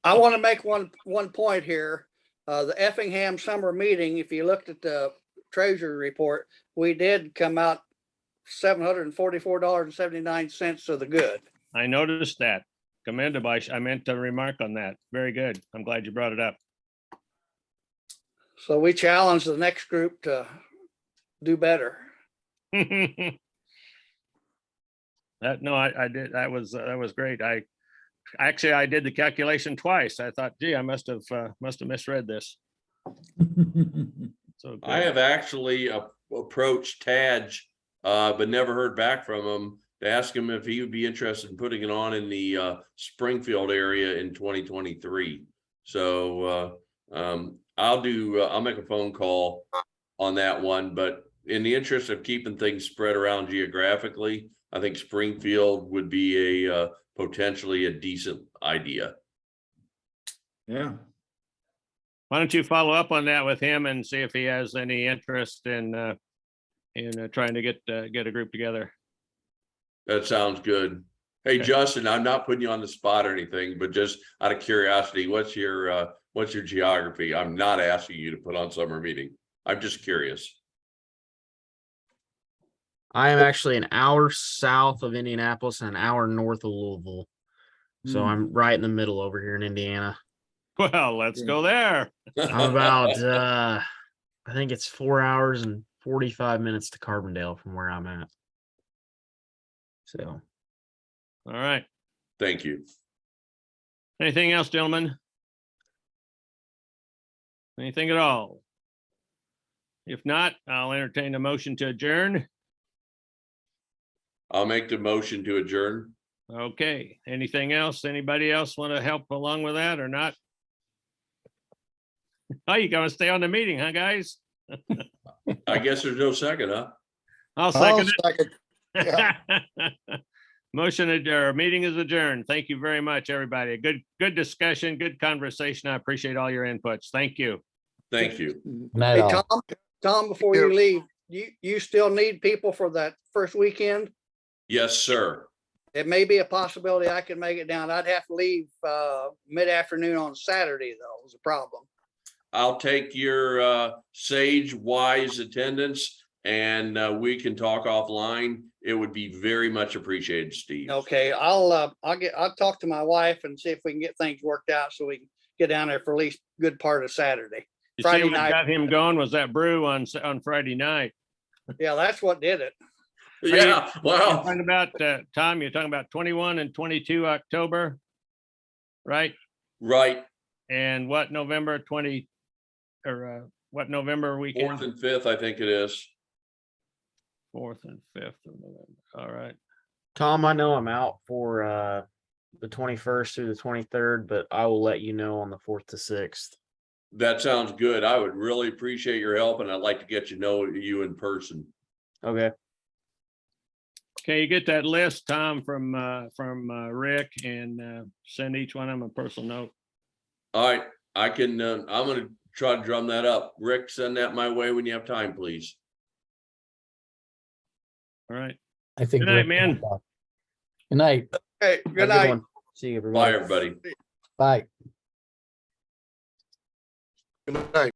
S1: want to make one point here. The Effingham summer meeting, if you looked at the treasury report, we did come out $744.79 to the good.
S4: I noticed that. Commendable. I meant to remark on that. Very good. I'm glad you brought it up.
S1: So we challenge the next group to do better.
S4: I did. That was great. I did the calculation twice. I thought, gee, I must have misread this. So
S2: I have actually approached Taj, but never heard back from him to ask him if he would be interested in putting it on in the Springfield area in 2023. So I'll make a phone call on that one, but in the interest of keeping things spread around geographically, I think Springfield would be potentially a decent idea.
S6: Yeah.
S4: why don't you follow up on that with him and see if he has any interest in trying to get a group together.
S2: That sounds good. Hey,
S4: Okay.
S2: Justin, I'm not putting you on the spot or anything, but just out of curiosity, what's your geography? I'm not asking you to put on summer meeting. I'm just curious.
S5: I am actually an hour south of Indianapolis and an hour north of Louisville. So I'm right in the middle over here in Indiana.
S4: Well, let's go there.
S5: I'm about I think it's 4 hours and 45 minutes to Carbondale from where I'm at. So
S4: All right.
S2: Thank you.
S4: Anything else, gentlemen? Anything at all? If not, I'll entertain a motion to adjourn.
S2: I'll make the motion to adjourn.
S4: Okay, anything else? Anybody else want to help along with that or not? Oh, you gonna stay on the meeting, huh, guys?
S2: I guess there's no second, huh?
S4: I'll
S7: I'll
S4: second
S7: second. Yeah.
S4: it. Motion adjourned, meeting is adjourned. Thank you very much, everybody. Good discussion, good conversation. I appreciate all your inputs. Thank you.
S2: Thank you.
S3: Good night,
S1: Hey,
S3: all.
S1: Tom, before you leave, you still need people for that first weekend?
S2: Yes, sir.
S1: It may be a possibility I can make it down. I'd have to leave mid-afternoon on Saturday, though, is a problem.
S2: I'll take your sage wise attendance and we can talk offline. It would be very much appreciated, Steve.
S1: Okay, I'll talk to my wife and see if we can get things worked out so we can get down there for at least a good part of Saturday.
S4: You see
S1: Friday
S4: what
S1: night.
S4: got him going was that brew on Friday night.
S1: Yeah, that's what did it.
S2: Yeah,
S4: You're
S2: wow.
S4: talking about, Tom, you're talking about 21 and 22 October, right?
S2: Right.
S4: And what November 20, or what November weekend?
S2: 4th and 5th, I think it is.
S4: 4th and 5th of November. All right.
S5: Tom, I know I'm out for the 21st through the 23rd, but I will let you know on the 4th to 6th.
S2: That sounds good. I would really appreciate your help and I'd like to get to know you in person.
S5: Okay.
S4: Okay, you get that list, Tom, from Rick, and send each one of them a personal note.
S2: All right, I can, I'm gonna try to drum that up. Rick, send that my way when you have time, please.
S4: All right.
S3: I think.
S4: Good night,
S3: Rick-
S4: man.
S3: Good night.
S1: Hey,
S5: Have a
S1: good night.
S5: one. See you, everybody.
S2: Bye, everybody.
S3: Bye.
S7: Good night.